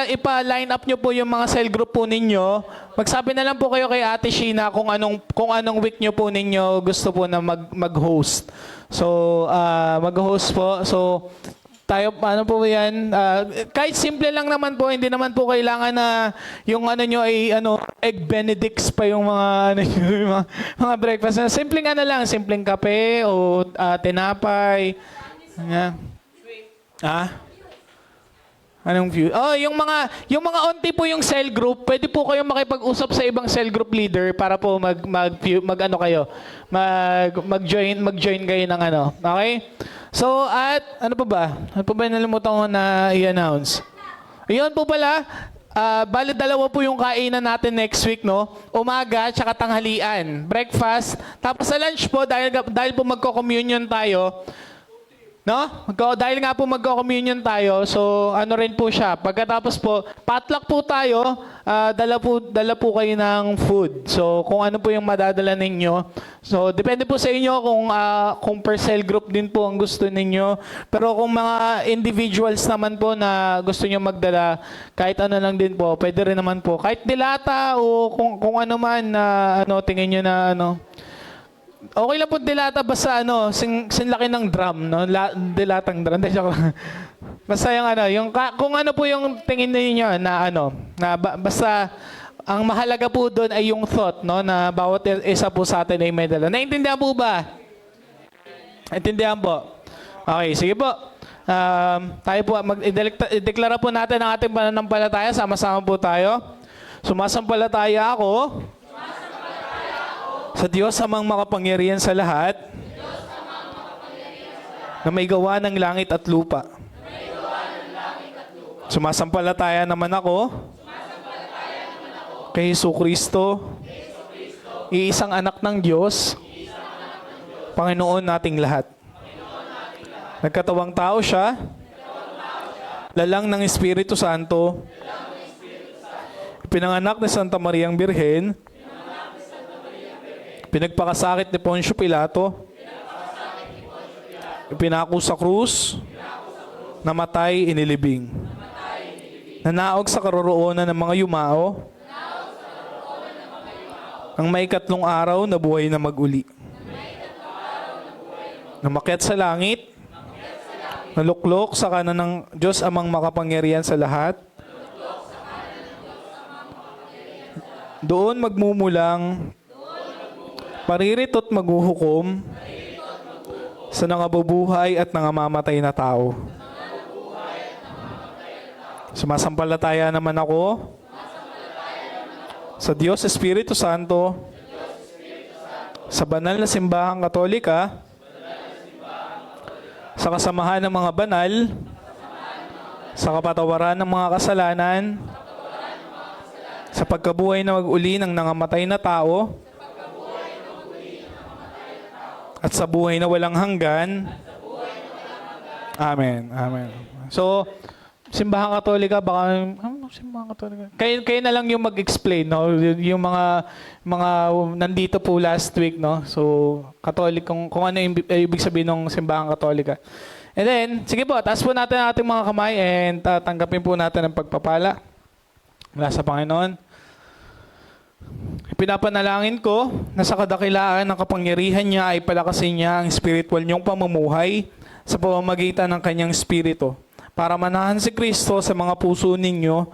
ipa-line up nyo po yung mga cell group po ninyo, magsabi na lang po kayo kay Ate Sheena kung anong week nyo po ninyo gusto po na mag-host. So, mag-host po. So, tayo, po yan? Kahit simple lang naman po, hindi naman po kailangan na yung nyo ay egg benedicts pa yung mga yung mga breakfast. Simpleng simpleng kape o tinapay. Anong view? Oh, yung mga onti po yung cell group, pwede po kayong makipag-usap sa ibang cell group leader para po mag-join kayo ng Okay? So, at ano pa ba? Ano pa ba yung nalimutan ko na i-announce? Ayun po pala, bali dalawa po yung kainan natin next week, no? Umaga tsaka tanghalian, breakfast. Tapos sa lunch po dahil po magko-communion tayo, no? Dahil nga po magko-communion tayo, so rin po siya. Pagkatapos po, potluck po tayo, dala po kayo ng food. So kung ano po yung madadala ninyo. So depende po sa inyo kung per cell group din po ang gusto ninyo. Pero kung mga individuals naman po na gusto nyo magdala, kahit ano lang din po, pwede rin naman po. Kahit dilata o kung ano man na tingin nyo na okay lang po dilata basta sinlaki ng drum, no? Dilatang drum. Basta yung kung ano po yung tingin niyo na basta ang mahalaga po doon ay yung thought, no, na bawat isa po sa atin ay may dala. Naintindihan po ba? Naintindihan po. Okay, sige po. Tayo po i-deklara po natin ang ating pananampalataya, sama-sama po tayo. Sumasampalataya ako sa Diyos amang makapangyarihan sa lahat, na may gawa ng langit at lupa. Sumasampalataya naman ako kay Jesucristo, iisang anak ng Diyos, Panginoon nating lahat. Nagkatawang tao siya, lalang ng Espiritu Santo, pinanganak ni Santa Mariang Birhen, pinagpakasakit ni Poncio Pilato, ipinako sa krus, namatay, inilibing. Nanaog sa karoroonan ng mga yumao, ang may 3 araw na buhay na maguli. Namakyat sa langit, naluklok sa kanan ng Diyos amang makapangyarihan sa lahat. Doon magmumulang, paririto't maghuhukom sa nangabubuhay at nangamamatay na tao. Sumasampalataya naman ako sa Diyos Espiritu Santo, sa banal na simbahang Katolika, sa kasamahan ng mga banal, sa kapatawaran ng mga kasalanan, sa pagkabuhay na mag-uli ng nangamatay na tao, at sa buhay na walang hanggan. Amen. Amen. So, Simbahang Katolika, baka, Simbahang Katolika? Kayo na lang yung mag-explain, no? Yung mga nandito po last week, no? So, Katolik, kung ano yung ibig sabihin ng Simbahang Katolika. And then, sige po, taas po natin ang ating mga kamay and tanggapin po natin ang pagpapala mula sa Panginoon. Pinapanalangin ko na sa kadakilaan ng kapangyarihan niya ay palakasin niya ang spiritual niyong pamumuhay sa pamamagitan ng kanyang spirito, para manahan si Kristo sa mga puso ninyo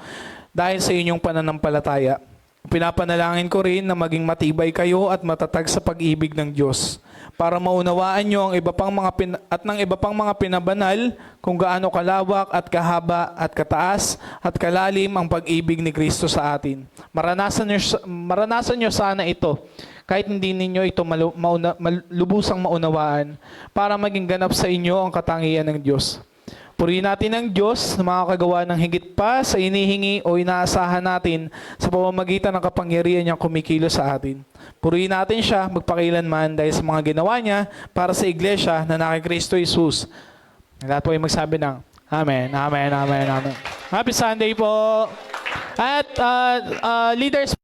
dahil sa inyong pananampalataya. Pinapanalangin ko rin na maging matibay kayo at matatag sa pag-ibig ng Diyos, para maunawaan nyo ang iba pang mga pinabanal kung gaano kalawak at kahaba at kataas at kalalim ang pag-ibig ni Kristo sa atin. Maranasan nyo sana ito kahit hindi ninyo ito lubusang maunawaan, para maging ganap sa inyo ang katangian ng Diyos. Purihin natin ang Diyos na makakagawa ng higit pa sa inihingi o inaasahan natin sa pamamagitan ng kapangyarihan niyang kumikilos sa atin. Purihin natin siya magpakilanman dahil sa mga ginawa niya para sa iglesia na naki Kristo Jesus. Lahat po ay magsabi ng Amen, Amen, Amen, Amen. Happy Sunday po! At leaders,